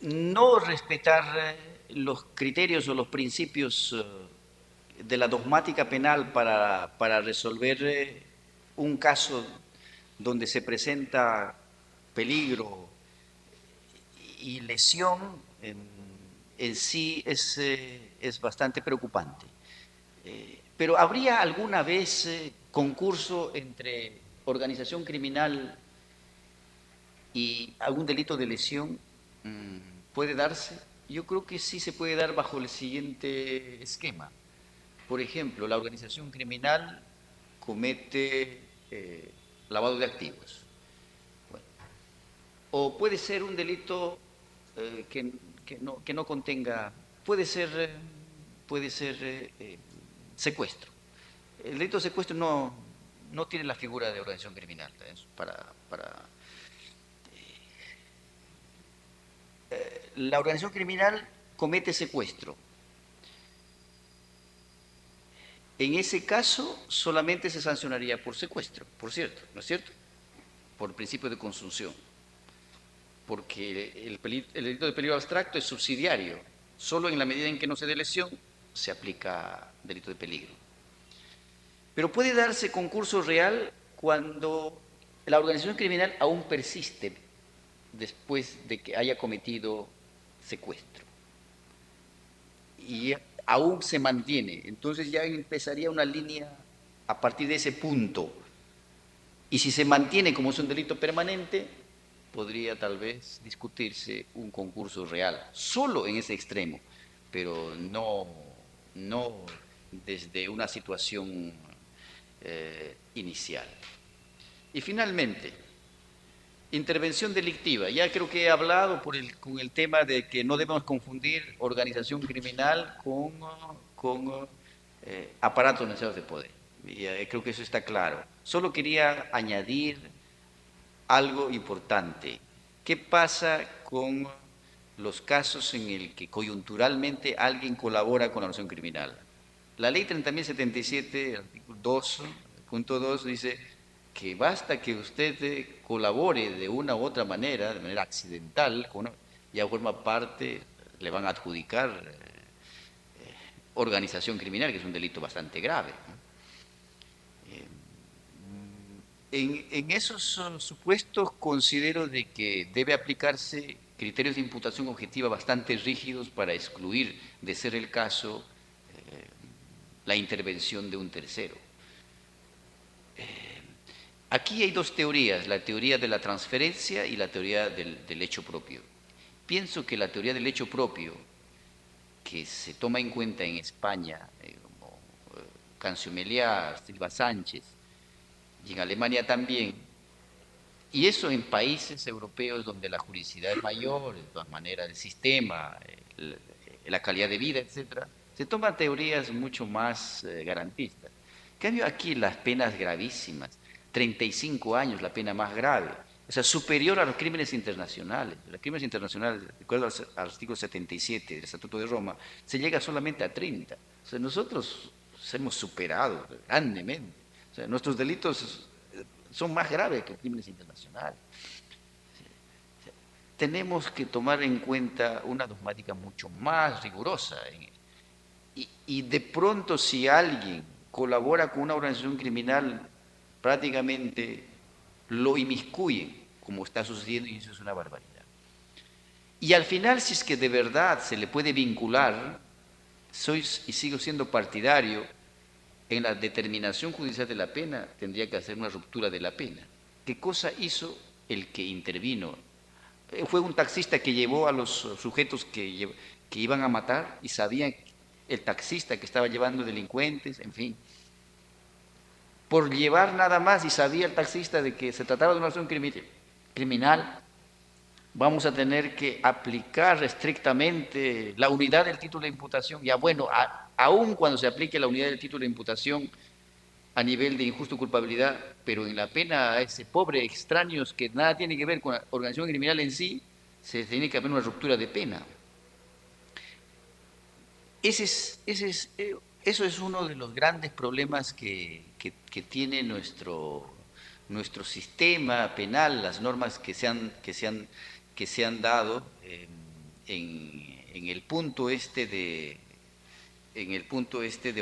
Speaker 2: no respetar los criterios o los principios de la dogmática penal para resolver un caso donde se presenta peligro y lesión en sí es bastante preocupante. Pero ¿habría alguna vez concurso entre organización criminal y algún delito de lesión puede darse. Yo creo que sí se puede dar bajo el siguiente esquema. Por ejemplo, la organización criminal comete lavado de activos. Bueno, o puede ser un delito que no contenga, puede ser secuestro. El delito de secuestro no tiene la figura de organización criminal. La organización criminal comete secuestro. En ese caso, solamente se sancionaría por secuestro, por cierto, ¿no es cierto? Por principio de consunción. Porque el delito de peligro abstracto es subsidiario. Solo en la medida en que no se dé lesión, se aplica delito de peligro. Pero puede darse concurso real cuando la organización criminal aún persiste después de que haya cometido secuestro. Y aún se mantiene. Entonces ya empezaría una línea a partir de ese punto. Y si se mantiene como es un delito permanente, podría tal vez discutirse un concurso real, solo en ese extremo, pero no desde una situación inicial. Y finalmente, intervención delictiva. Ya creo que he hablado con el tema de que no debemos confundir organización criminal con aparatos necesarios de poder. Y creo que eso está claro. Solo quería añadir algo importante. ¿Qué pasa con los casos en el que coyunturalmente alguien colabora con la organización criminal? La ley 30.077, artículo 2, punto 2, dice que basta que usted colabore de una u otra manera, de manera accidental, ya forma parte, le van a adjudicar organización criminal, que es un delito bastante grave. En esos supuestos considero de que debe aplicarse criterios de imputación objetiva bastante rígidos para excluir, de ser el caso, la intervención de un tercero. Aquí hay dos teorías, la teoría de la transferencia y la teoría del hecho propio. Pienso que la teoría del hecho propio, que se toma en cuenta en España, como Canciumeliar, Silva Sánchez, y en Alemania también, y eso en países europeos donde la juridicidad es mayor, de todas maneras el sistema, la calidad de vida, etc., se toman teorías mucho más garantistas. En cambio aquí las penas gravísimas, 35 años la pena más grave, o sea, superior a los crímenes internacionales. Los crímenes internacionales, de acuerdo al artículo 77 del Estatuto de Roma, se llega solamente a 30. O sea, nosotros hemos superado grandemente. O sea, nuestros delitos son más graves que crímenes internacionales. Tenemos que tomar en cuenta una dogmática mucho más rigurosa. Y de pronto, si alguien colabora con una organización criminal, prácticamente lo inmiscuyen, como está sucediendo, y eso es una barbaridad. Y al final, si es que de verdad se le puede vincular, soy y sigo siendo partidario, en la determinación judicial de la pena tendría que hacer una ruptura de la pena. ¿Qué cosa hizo el que intervino? Fue un taxista que llevó a los sujetos que iban a matar y sabía el taxista que estaba llevando delincuentes, en fin. Por llevar nada más y sabía el taxista de que se trataba de una acción criminal, vamos a tener que aplicar estrictamente la unidad del título de imputación. Ya bueno, aun cuando se aplique la unidad del título de imputación a nivel de injusta culpabilidad, pero en la pena a ese pobre extraños que nada tiene que ver con la organización criminal en sí, se tiene que haber una ruptura de pena. Eso es uno de los grandes problemas que tiene nuestro sistema penal, las normas que se han dado en el punto de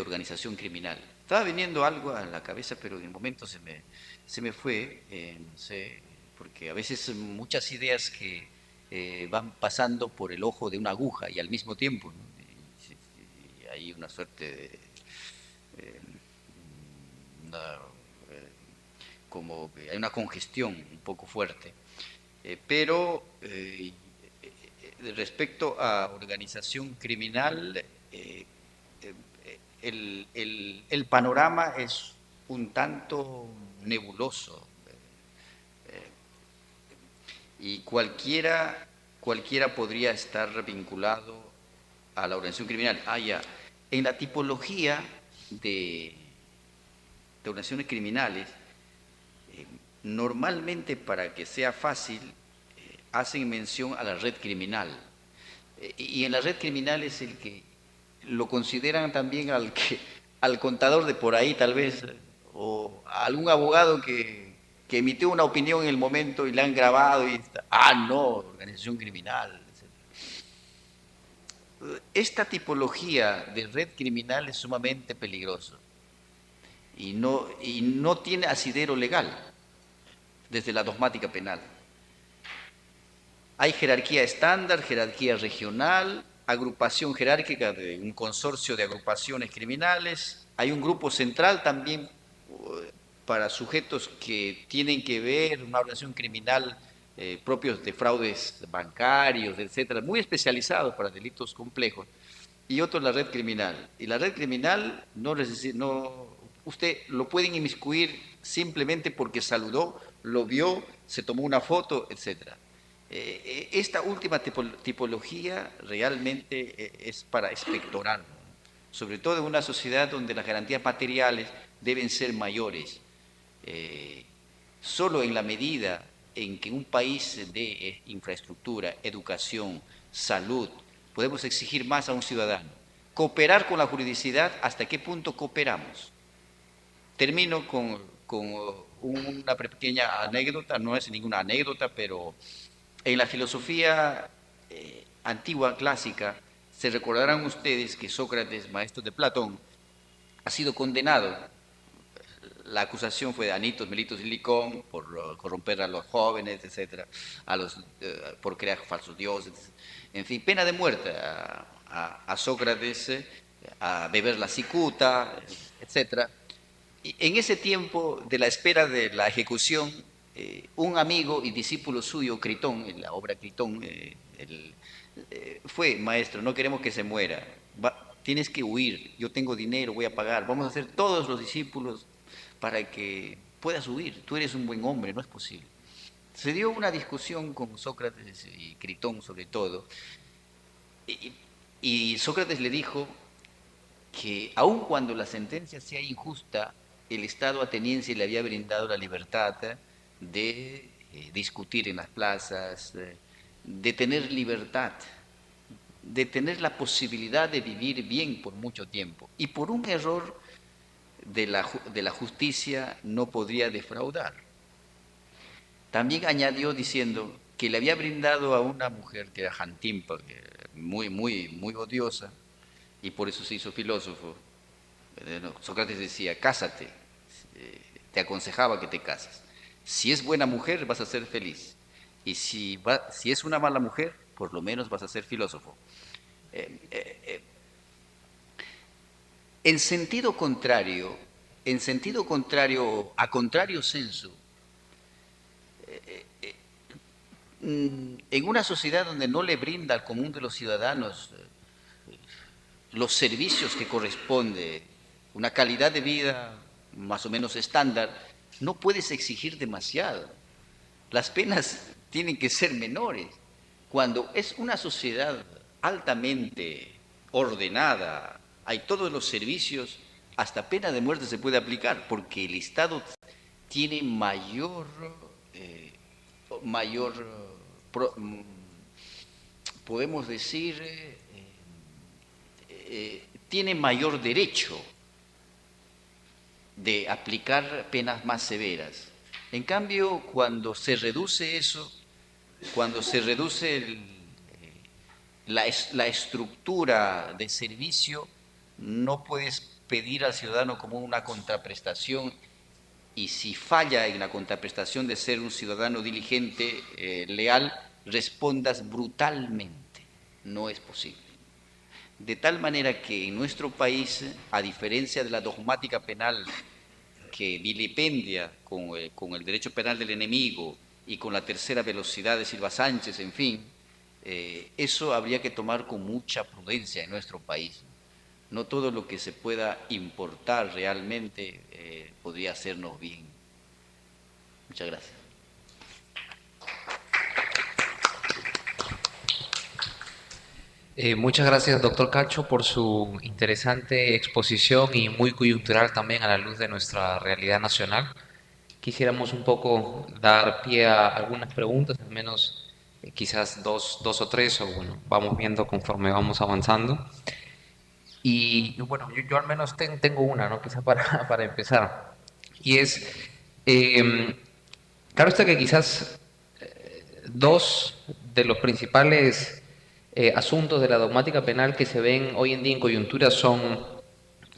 Speaker 2: organización criminal. Estaba viniendo algo a la cabeza, pero en el momento se me fue, no sé, porque a veces muchas ideas que van pasando por el ojo de una aguja y al mismo tiempo, ¿no? Y hay una suerte de como que hay una congestión un poco fuerte. Pero respecto a organización criminal, el panorama es un tanto nebuloso, y cualquiera podría estar vinculado a la organización criminal. Ya. En la tipología de organizaciones criminales, normalmente, para que sea fácil, hacen mención a la red criminal. Y en la red criminal es el que lo consideran también al contador de por ahí, tal vez, o a algún abogado que emitió una opinión en el momento y la han grabado y está, no, organización criminal, etc. Esta tipología de red criminal es sumamente peligrosa y no tiene asidero legal desde la dogmática penal. Hay jerarquía estándar, jerarquía regional, agrupación jerárquica de un consorcio de agrupaciones criminales. Hay un grupo central también para sujetos que tienen que ver una organización criminal propios de fraudes bancarios, etcétera, muy especializados para delitos complejos. Y otro la red criminal. Y la red criminal usted lo pueden inmiscuir simplemente porque saludó, lo vio, se tomó una foto, etcétera. Esta última tipología realmente es para expectorar, sobre todo en una sociedad donde las garantías materiales deben ser mayores. Solo en la medida en que un país de infraestructura, educación, salud, podemos exigir más a un ciudadano. Cooperar con la juridicidad, ¿hasta qué punto cooperamos? Termino con una pequeña anécdota, no es ninguna anécdota, pero en la filosofía antigua, clásica, se recordarán ustedes que Sócrates, maestro de Platón, ha sido condenado. La acusación fue de Anitos, Melitos y Licón por corromper a los jóvenes, etcétera, por crear falsos dioses, en fin, pena de muerte a Sócrates, a beber la cicuta, etcétera. Y en ese tiempo de la espera de la ejecución, un amigo y discípulo suyo, Critón, en la obra Critón, fue: maestro, no queremos que se muera, tienes que huir, yo tengo dinero, voy a pagar, vamos a hacer todos los discípulos para que puedas huir, tú eres un buen hombre, no es posible. Se dio una discusión con Sócrates y Critón sobre todo, y Sócrates le dijo que aun cuando la sentencia sea injusta, el Estado ateniense le había brindado la libertad de discutir en las plazas, de tener libertad, de tener la posibilidad de vivir bien por mucho tiempo. Y por un error de la justicia no podría defraudar. También añadió diciendo que le había brindado a una mujer que era Jantimpa, muy, muy, muy odiosa, y por eso se hizo filósofo. Sócrates decía: cásate, te aconsejaba que te cases. Si es buena mujer, vas a ser feliz. Y si es una mala mujer, por lo menos vas a ser filósofo. En sentido contrario, a contrario sensu, en una sociedad donde no le brinda al común de los ciudadanos los servicios que corresponde, una calidad de vida más o menos estándar, no puedes exigir demasiado. Las penas tienen que ser menores. Cuando es una sociedad altamente ordenada, hay todos los servicios, hasta pena de muerte se puede aplicar, porque el Estado tiene podemos decir, tiene mayor derecho de aplicar penas más severas. En cambio, cuando se reduce eso, cuando se reduce la estructura de servicio, no puedes pedir al ciudadano como una contraprestación, y si falla en la contraprestación de ser un ciudadano diligente, leal, respondas brutalmente. No es posible. De tal manera que en nuestro país, a diferencia de la dogmática penal que vilipendia con el derecho penal del enemigo y con la tercera velocidad de Silva Sánchez, en fin, eso habría que tomar con mucha prudencia en nuestro país. No todo lo que se pueda importar realmente podría hacernos bien. Muchas gracias.
Speaker 3: Muchas gracias, doctor Cacho, por su interesante exposición y muy coyuntural también a la luz de nuestra realidad nacional. Quisiéramos un poco dar pie a algunas preguntas, al menos quizás dos o tres, o bueno, vamos viendo conforme vamos avanzando. Y bueno, yo al menos tengo una, ¿no? Quizás para empezar. Y es, eh, claro está que quizás dos de los principales asuntos de la dogmática penal que se ven hoy en día en coyuntura son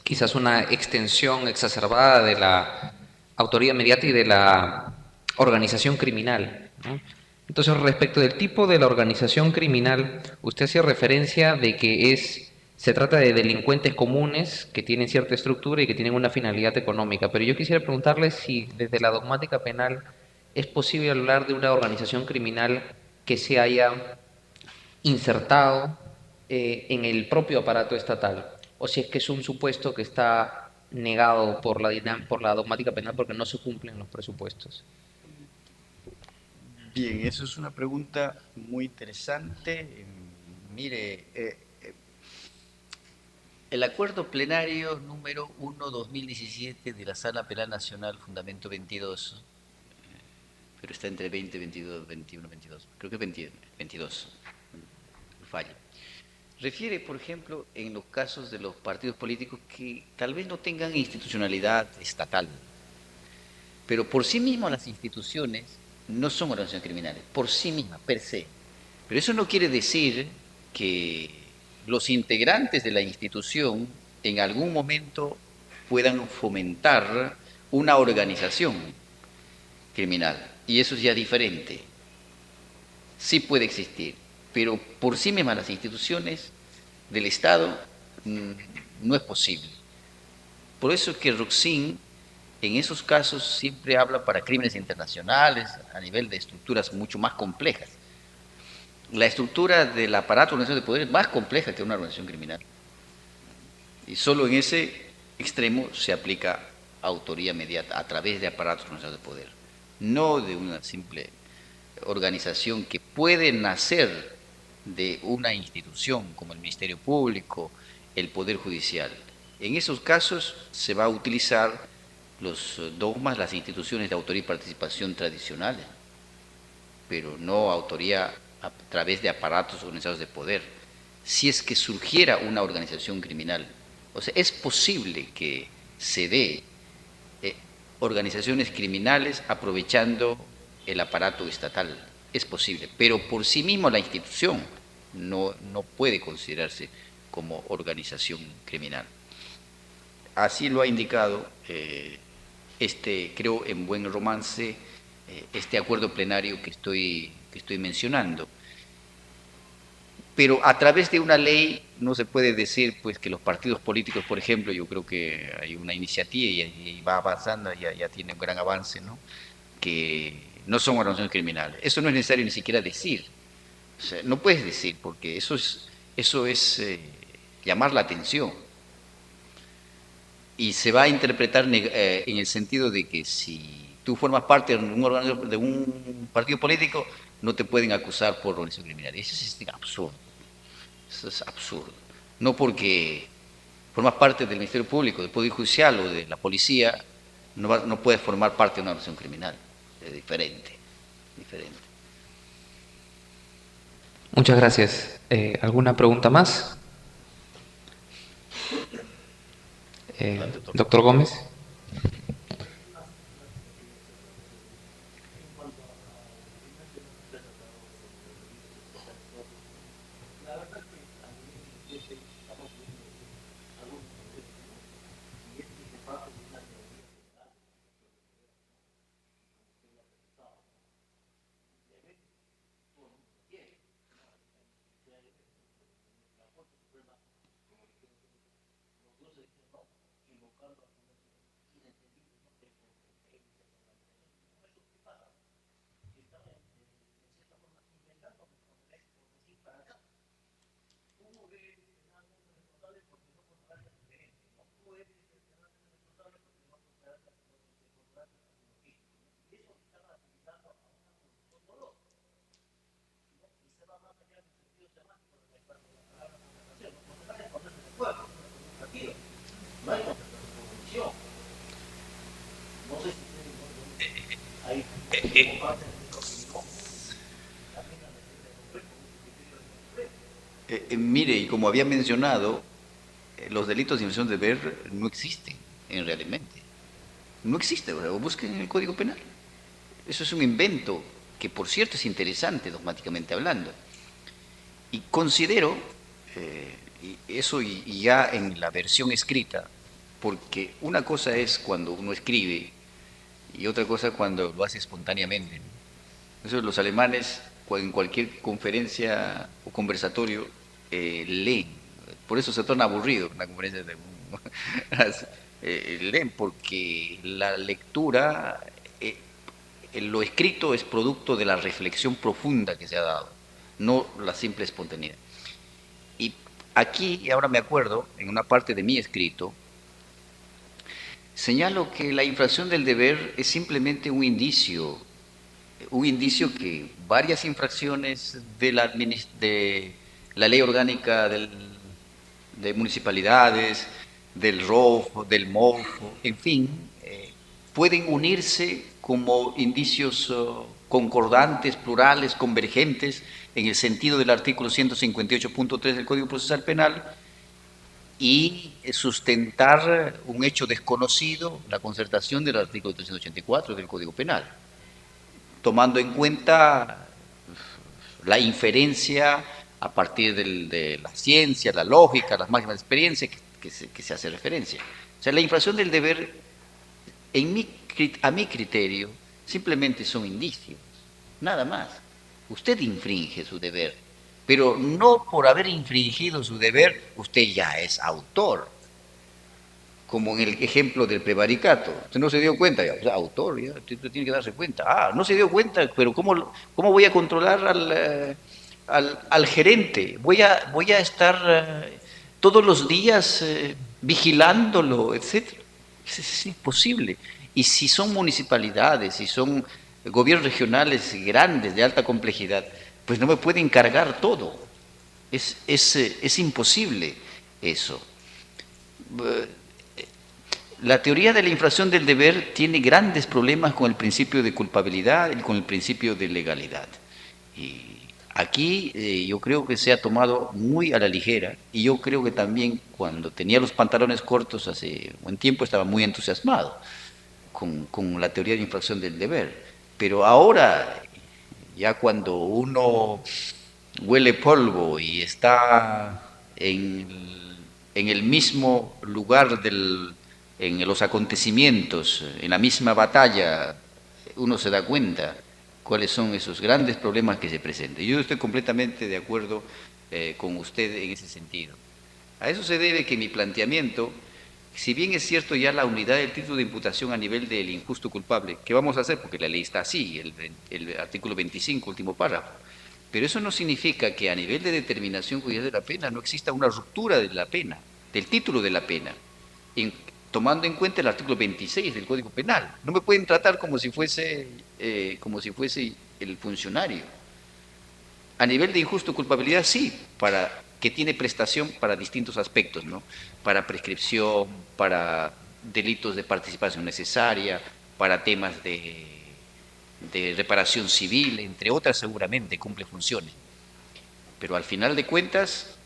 Speaker 3: quizás una extensión exacerbada de la autoría inmediata y de la organización criminal, ¿no? Entonces, respecto del tipo de la organización criminal, usted hacía referencia de que se trata de delincuentes comunes que tienen cierta estructura y que tienen una finalidad económica. Pero yo quisiera preguntarle si desde la dogmática penal es posible hablar de una organización criminal que se haya insertado en el propio aparato estatal, o si es que es un supuesto que está negado por por la dogmática penal porque no se cumplen los presupuestos.
Speaker 2: Bien, eso es una pregunta muy interesante. Mire, el acuerdo plenario número 1/2017 de la Sala Penal Nacional, Fundamento 22, pero está entre 20, 22, 21, 22, creo que 20, 22, falla. Refiere, por ejemplo, en los casos de los partidos políticos que tal vez no tengan institucionalidad estatal, pero por sí mismas las instituciones no son organizaciones criminales, por sí mismas, per se. Pero eso no quiere decir que los integrantes de la institución en algún momento puedan fomentar una organización criminal. Y eso es ya diferente. Sí puede existir, pero por sí mismas las instituciones del Estado no es posible. Por eso es que Roxin en esos casos siempre habla para crímenes internacionales a nivel de estructuras mucho más complejas. La estructura del aparato de organización de poder es más compleja que una organización criminal. Y solo en ese extremo se aplica autoría inmediata a través de aparatos de organización de poder, no de una simple organización que puede nacer de una institución como el Ministerio Público, el Poder Judicial. En esos casos se va a utilizar los dogmas, las instituciones de autoría y participación tradicionales, pero no autoría a través de aparatos organizados de poder. Si es que surgiera una organización criminal, o sea, es posible que se dé organizaciones criminales aprovechando el aparato estatal, es posible, pero por sí mismo la institución no puede considerarse como organización criminal. Así lo ha indicado creo en buen romance, este acuerdo plenario que estoy mencionando. Pero a través de una ley no se puede decir pues que los partidos políticos, por ejemplo, yo creo que hay una iniciativa y va avanzando, ya tiene un gran avance, ¿no? Que no son organizaciones criminales. Eso no es necesario ni siquiera decir. O sea, no puedes decir, porque eso es llamar la atención. Y se va a interpretar en el sentido de que si tú formas parte de un partido político, no te pueden acusar por organización criminal. Eso es absurdo. Eso es absurdo. No porque formas parte del Ministerio Público, del Poder Judicial o de la policía, no puedes formar parte de una organización criminal. Es diferente. Diferente.
Speaker 3: Muchas gracias. ¿Alguna pregunta más? Doctor Gómez.
Speaker 2: Mire, y como había mencionado, los delitos de infracción de deber no existen realmente. No existe, ¿verdad? Busquen en el Código Penal. Eso es un invento que, por cierto, es interesante dogmáticamente hablando. Y considero, y eso y ya en la versión escrita, porque una cosa es cuando uno escribe y otra cosa cuando lo hace espontáneamente, ¿no? Eso los alemanes en cualquier conferencia o conversatorio leen. Por eso se torna aburrido una conferencia de leen porque la lectura, lo escrito es producto de la reflexión profunda que se ha dado, no la simple espontaneidad. Y aquí, ahora me acuerdo, en una parte de mi escrito, señalo que la infracción del deber es simplemente un indicio que varias infracciones de la ley orgánica de municipalidades, del ROF, del MOF, en fin, pueden unirse como indicios concordantes, plurales, convergentes, en el sentido del artículo 158.3 del Código Procesal Penal, y sustentar un hecho desconocido, la concertación del artículo 384 del Código Penal, tomando en cuenta la inferencia a partir de la ciencia, la lógica, las máximas experiencias que se hace referencia. O sea, la infracción del deber, a mi criterio, simplemente son indicios, nada más. Usted infringe su deber, pero no por haber infringido su deber, usted ya es autor. Como en el ejemplo del prevaricato. Usted no se dio cuenta, ya, o sea, autor, ya, usted tiene que darse cuenta. Ah, no se dio cuenta, pero ¿cómo voy a controlar al gerente? Voy a estar todos los días vigilándolo, etcétera. Es imposible. Y si son municipalidades, si son gobiernos regionales grandes, de alta complejidad, pues no me pueden cargar todo. Es imposible eso. La teoría de la infracción del deber tiene grandes problemas con el principio de culpabilidad y con el principio de legalidad. Y aquí yo creo que se ha tomado muy a la ligera, y yo creo que también cuando tenía los pantalones cortos hace buen tiempo estaba muy entusiasmado con la teoría de infracción del deber. Pero ahora, ya cuando uno huele polvo y está en el mismo lugar en los acontecimientos, en la misma batalla, uno se da cuenta cuáles son esos grandes problemas que se presentan. Yo estoy completamente de acuerdo con usted en ese sentido. A eso se debe que mi planteamiento, si bien es cierto ya la unidad del título de imputación a nivel del injusto culpable, ¿qué vamos a hacer? Porque la ley está así, el artículo 25, último párrafo. Pero eso no significa que a nivel de determinación judicial de la pena no exista una ruptura de la pena, del título de la pena, tomando en cuenta el artículo 26 del Código Penal. No me pueden tratar como si fuese el funcionario. A nivel de injusto culpabilidad, sí, que tiene prestación para distintos aspectos, ¿no? Para prescripción, para delitos de participación necesaria, para temas de reparación civil, entre otras seguramente cumple funciones. Pero al final de cuentas,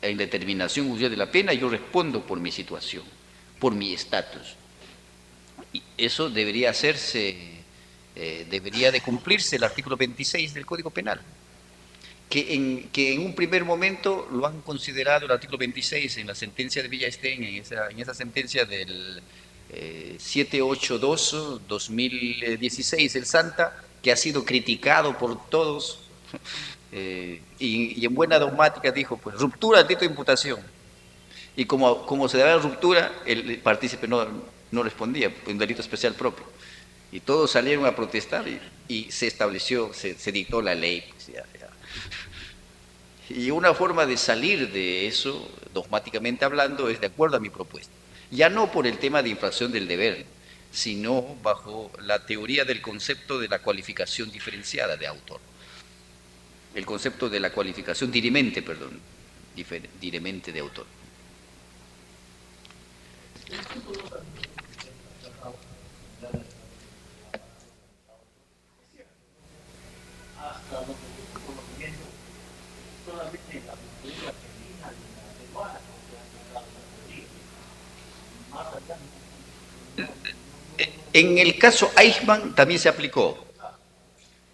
Speaker 2: en determinación judicial de la pena, yo respondo por mi situación, por mi estatus. Y eso debería hacerse, debería de cumplirse el artículo 26 del Código Penal, que en un primer momento lo han considerado el artículo 26 en la sentencia de Villastén, en esa sentencia del 782-2016, el Santa, que ha sido criticado por todos, y en buena dogmática dijo, pues, ruptura del título de imputación. Y como se daba la ruptura, el partícipe no respondía, un delito especial propio. Y todos salieron a protestar y se estableció, se dictó la ley. Pues, ya. Y una forma de salir de eso, dogmáticamente hablando, es de acuerdo a mi propuesta. Ya no por el tema de infracción del deber, sino bajo la teoría del concepto de la cualificación diferenciada de autor. El concepto de la cualificación dirimente, perdón, dirimente de autor. En el caso Eichmann también se aplicó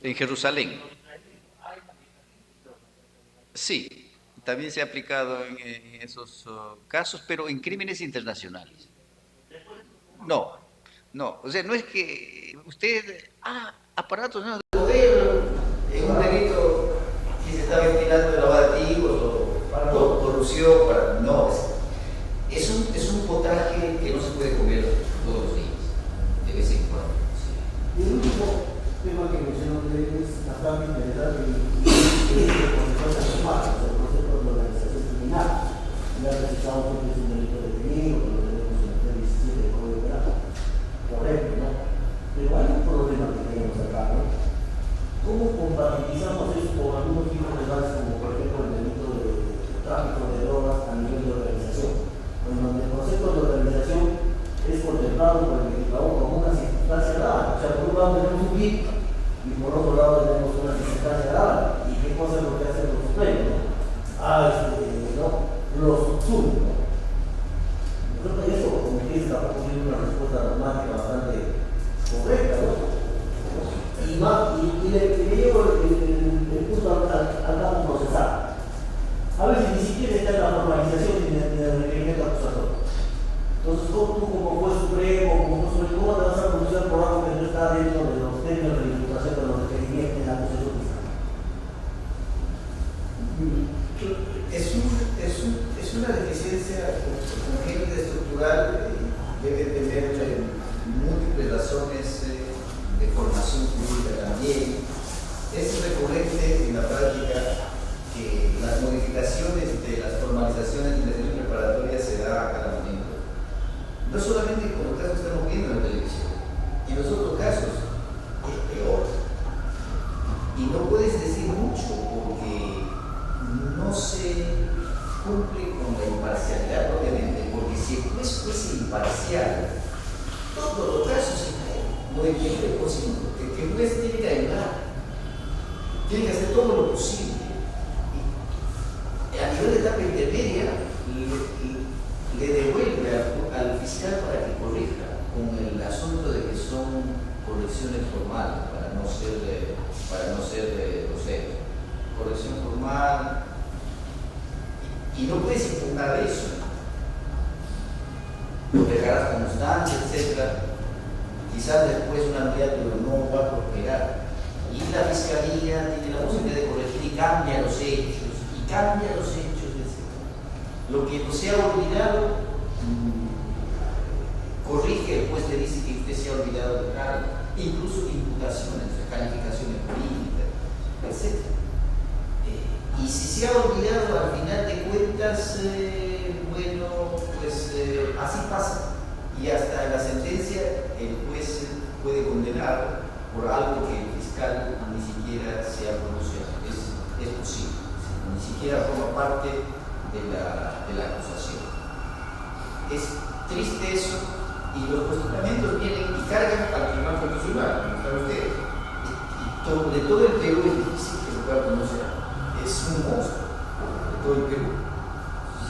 Speaker 2: en Jerusalén. Sí, también se ha aplicado en esos casos, pero en crímenes internacionales. No, no, o sea, no es que usted, aparatos, no,
Speaker 4: poder en un delito que se está ventilando de lavado de activos o corrupción, no, es un potaje que no se puede comer todos los días, de vez en cuando. Sí.
Speaker 5: Y el último tema que mencionó usted es la práctica de la consecuencias normales, el concepto de organización criminal. Ya precisamos que es un delito detenido, que lo tenemos en el 17 del Código Penal, correcto, ¿no? Pero hay un problema que tenemos acá, ¿no? ¿Cómo compatibilizamos eso con algunos tipos de bases, como por ejemplo el delito de tráfico de drogas a nivel de organización? En donde el concepto de organización es contemplado por el legislador como una circunstancia grave. O sea, por un lado tenemos un delito y por otro lado tenemos una circunstancia grave. ¿Y qué cosa es lo que hacen los supremos? ¿No? ¿No? Los subsumen, ¿no? Yo creo que eso, como que tampoco tiene una respuesta dogmática bastante correcta, ¿no? Y le llevo el punto al campo procesal. A veces ni siquiera está en la formalización ni en el requerimiento acusatorio. Entonces, tú como juez supremo, como juez supremo, ¿cómo te vas a pronunciar por algo que no está dentro de los términos de imputación de los requerimientos en la acusación fiscal?
Speaker 4: Es una deficiencia congénita estructural, debe tener múltiples razones de formación jurídica también. Es recurrente en la práctica que las modificaciones de las formalizaciones de las preparatorias se da a cada momento. No solamente con los casos que estamos viendo en la televisión, en los otros casos es peor. Y no puedes decir mucho porque no se cumple con la imparcialidad propiamente, porque si el juez fuese imparcial, todos los casos se caen. No es que el juez tiene que ayudar, tiene que hacer todo lo posible. Y a nivel de etapa intermedia, le devuelve al fiscal para que corrija, con el asunto de que son correcciones formales, para no ser grosero. Corrección formal, y no puedes impugnar eso. Lo dejarás constante, etc. Quizás después una nulidad, pero no va a prosperar. Y la fiscalía tiene la posibilidad de corregir y cambia los hechos, etc. Lo que no se ha olvidado, corrige, el juez le dice que usted se ha olvidado de cargo, incluso imputaciones, calificaciones políticas, etc. Y si se ha olvidado, al final de cuentas, así pasa. Y hasta en la sentencia el juez puede condenar por algo que el fiscal ni siquiera se ha pronunciado. Es posible, ni siquiera forma parte de la acusación. Es triste eso, y los cuestionamientos vienen y cargan al Tribunal Constitucional, como saben ustedes. Y de todo el Perú es difícil que lo pueda pronunciar. Es un monstruo de todo el Perú.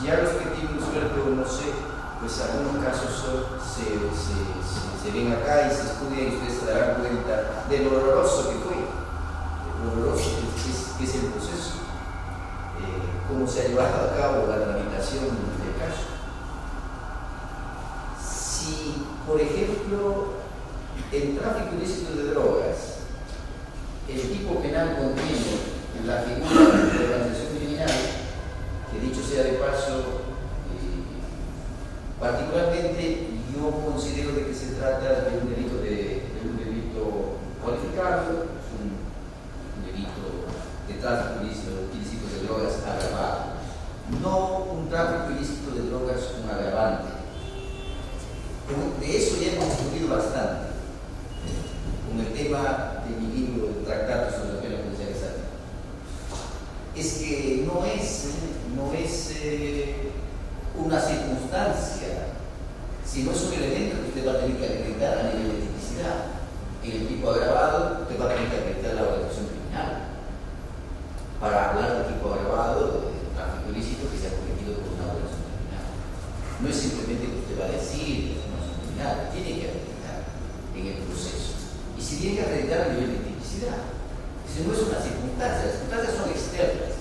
Speaker 4: Ya los que tienen suerte o no sé, pues algunos casos se ven acá y se estudian y ustedes se darán cuenta de lo horroroso que fue, de lo horroroso que es el proceso, cómo se ha llevado a cabo la tramitación del caso. Si, por ejemplo, el tráfico ilícito de drogas, el tipo penal contiene la figura de organización criminal, que dicho sea de paso, particularmente yo considero de que se trata de un delito cualificado, es un delito de tráfico ilícito de drogas agravado, no un tráfico ilícito de drogas con agravante. De eso ya hemos discutido bastante con el tema de mi libro, el Tratado sobre la pena judicializada. Es que no es una circunstancia, sino es un elemento que usted va a tener que acreditar a nivel de tipicidad. En el tipo agravado, usted va a tener que acreditar la organización criminal. para hablar de tipo agravado de tráfico ilícito que se ha cometido por una operación criminal. No es simplemente que usted va a decir que es una operación criminal, tiene que acreditar en el proceso. Y si tiene que acreditar a nivel de tipicidad, si no es una circunstancia, las circunstancias son externas.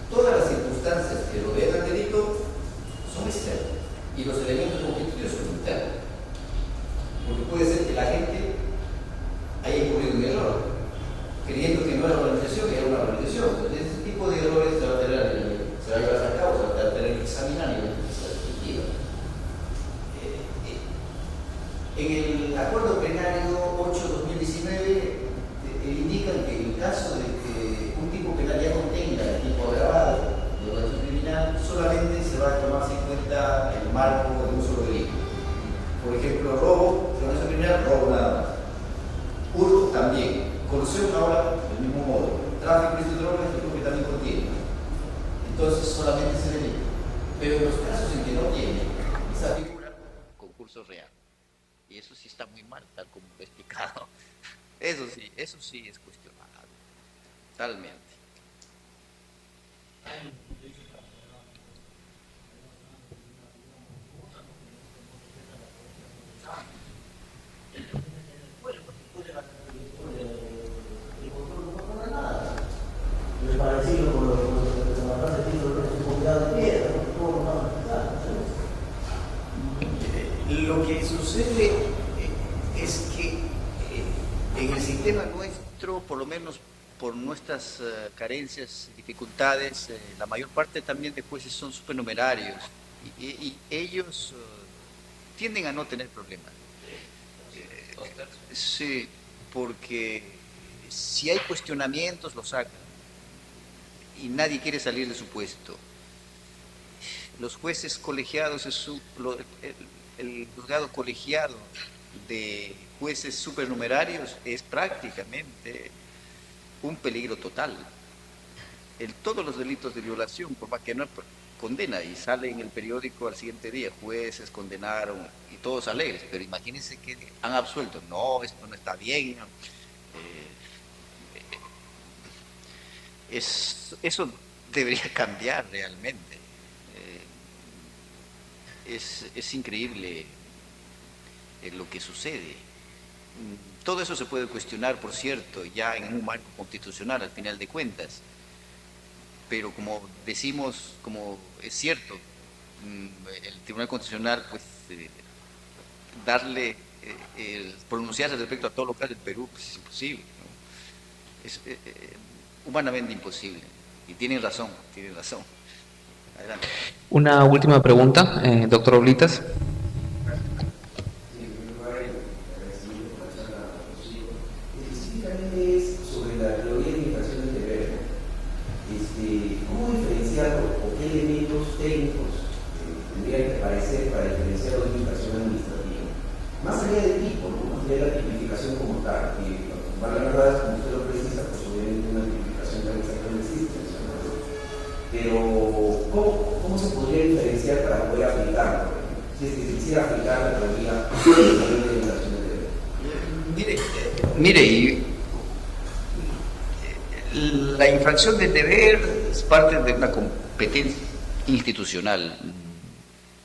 Speaker 4: Todas las circunstancias que rodean al delito son externas y los elementos constitutivos son internos. Porque puede ser que la gente haya incurrido un error, creyendo que no era una organización, que era una organización. Entonces, ese tipo de errores se va a llevar a cabo, se va a tener que examinar a nivel de perspectiva. En el acuerdo plenario 8-2019 indican que en caso de que un tipo penal ya contenga el tipo agravado de organización criminal, solamente se va a tomarse en cuenta el marco de un solo delito. Por ejemplo, robo, de organización criminal, robo nada más. Hurto también. Corrupción ahora del mismo modo. Tráfico ilícito de drogas, que también contiene. Entonces solamente ese delito. Pero en los casos en que no tiene esa figura, concurso real. Y eso sí está muy mal, tal como lo he explicado. Eso sí es cuestionable. Totalmente.
Speaker 5: Para decirlo con la frase de título de comunidad de piedra,
Speaker 2: Lo que sucede es que en el sistema nuestro, por lo menos por nuestras carencias, dificultades, la mayor parte también de jueces son supernumerarios y ellos tienden a no tener problemas. Sí, porque si hay cuestionamientos los sacan y nadie quiere salir de su puesto. Los jueces colegiados, el juzgado colegiado de jueces supernumerarios es prácticamente un peligro total. Todos los delitos de violación, por más que no condena, y sale en el periódico al siguiente día, jueces condenaron y todos alegres, pero imagínense que han absuelto, no, esto no está bien. Eso debería cambiar realmente. Es increíble lo que sucede. Todo eso se puede cuestionar, por cierto, ya en un marco constitucional al final de cuentas. Pero como decimos, como es cierto, el Tribunal Constitucional, pues, pronunciarse respecto a todo lo que hace el Perú, pues, es imposible, ¿no? Es humanamente imposible. Y tienen razón, tienen razón. Adelante.
Speaker 3: Una última pregunta, doctor Oblitas.
Speaker 5: Específicamente es sobre la teoría de infracción del deber. ¿Cómo diferenciar o qué elementos técnicos tendrían que aparecer para diferenciar una infracción administrativa? Más allá del tipo, ¿no? Más allá de la tipificación como tal, que para la verdad, como usted lo precisa, pues obviamente una tipificación tan exacta no existe, ¿no? Pero ¿cómo se podría diferenciar para poder aplicarlo? Si es que se quisiera aplicar la teoría de infracción del deber.
Speaker 2: Mire, la infracción del deber es parte de una competencia institucional.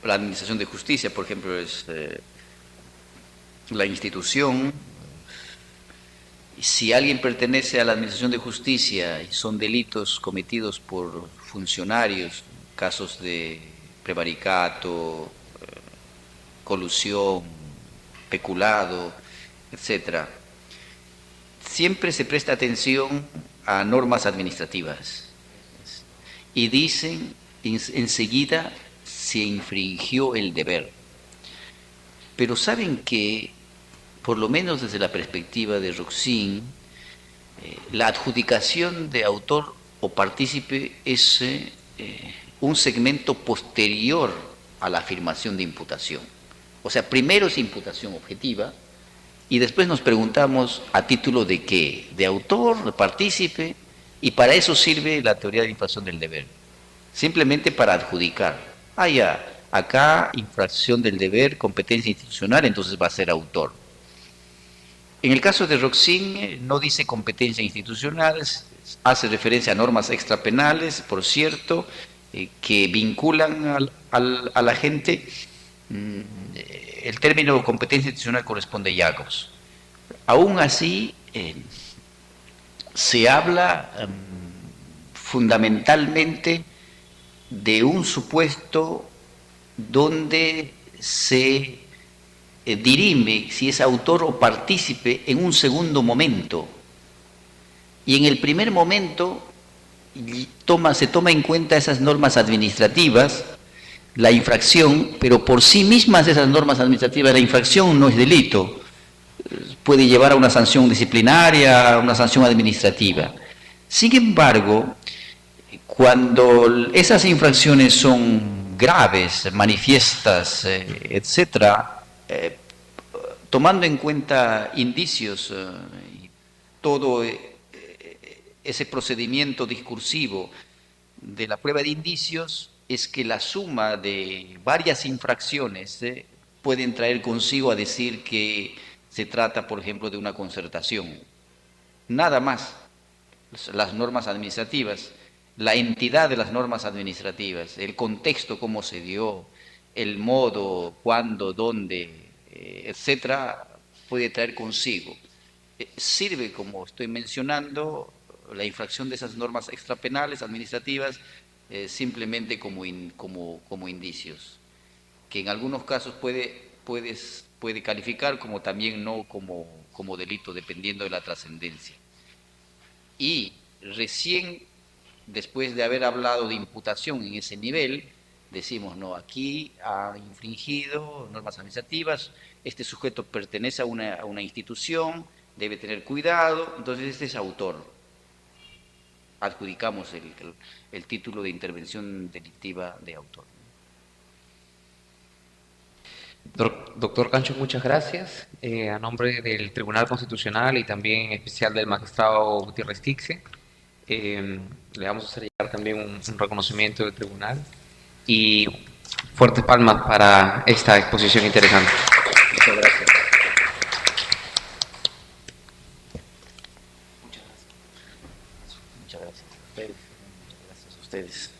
Speaker 2: La Administración de Justicia, por ejemplo, es la institución. Si alguien pertenece a la Administración de Justicia y son delitos cometidos por funcionarios, casos de prevaricato, colusión, peculado, etcétera, siempre se presta atención a normas administrativas y dicen enseguida se infringió el deber. Pero saben que, por lo menos desde la perspectiva de Roxin, la adjudicación de autor o partícipe es un segmento posterior a la afirmación de imputación. O sea, primero es imputación objetiva y después nos preguntamos a título de qué, de autor, de partícipe, y para eso sirve la teoría de infracción del deber, simplemente para adjudicar. Acá infracción del deber, competencia institucional, entonces va a ser autor. En el caso de Roxin no dice competencia institucional, hace referencia a normas extrapenales, por cierto, que vinculan a la gente. El término competencia institucional corresponde a IAGOS. Aún así, se habla fundamentalmente de un supuesto donde se dirime si es autor o partícipe en un segundo momento. Y en el primer momento se toma en cuenta esas normas administrativas, la infracción, pero por sí mismas esas normas administrativas, la infracción no es delito, puede llevar a una sanción disciplinaria, a una sanción administrativa. Sin embargo, cuando esas infracciones son graves, manifiestas, etcétera, tomando en cuenta indicios y todo ese procedimiento discursivo de la prueba de indicios, es que la suma de varias infracciones pueden traer consigo a decir que se trata, por ejemplo, de una concertación. Nada más. Las normas administrativas, la entidad de las normas administrativas, el contexto, cómo se dio, el modo, cuándo, dónde, etcétera, puede traer consigo. Sirve, como estoy mencionando, la infracción de esas normas extrapenales administrativas simplemente como indicios, que en algunos casos puede calificar como también no como delito, dependiendo de la trascendencia. Y recién, después de haber hablado de imputación en ese nivel, decimos, no, aquí ha infringido normas administrativas, este sujeto pertenece a una institución, debe tener cuidado, entonces este es autor. Adjudicamos el título de intervención delictiva de autor.
Speaker 3: Doctor Cancho, muchas gracias. A nombre del Tribunal Constitucional y también en especial del magistrado Gutiérrez Tixe, le vamos a hacer llegar también un reconocimiento del tribunal y fuertes palmas para esta exposición interesante.
Speaker 2: Muchas gracias. Muchas gracias. Muchas gracias a ustedes.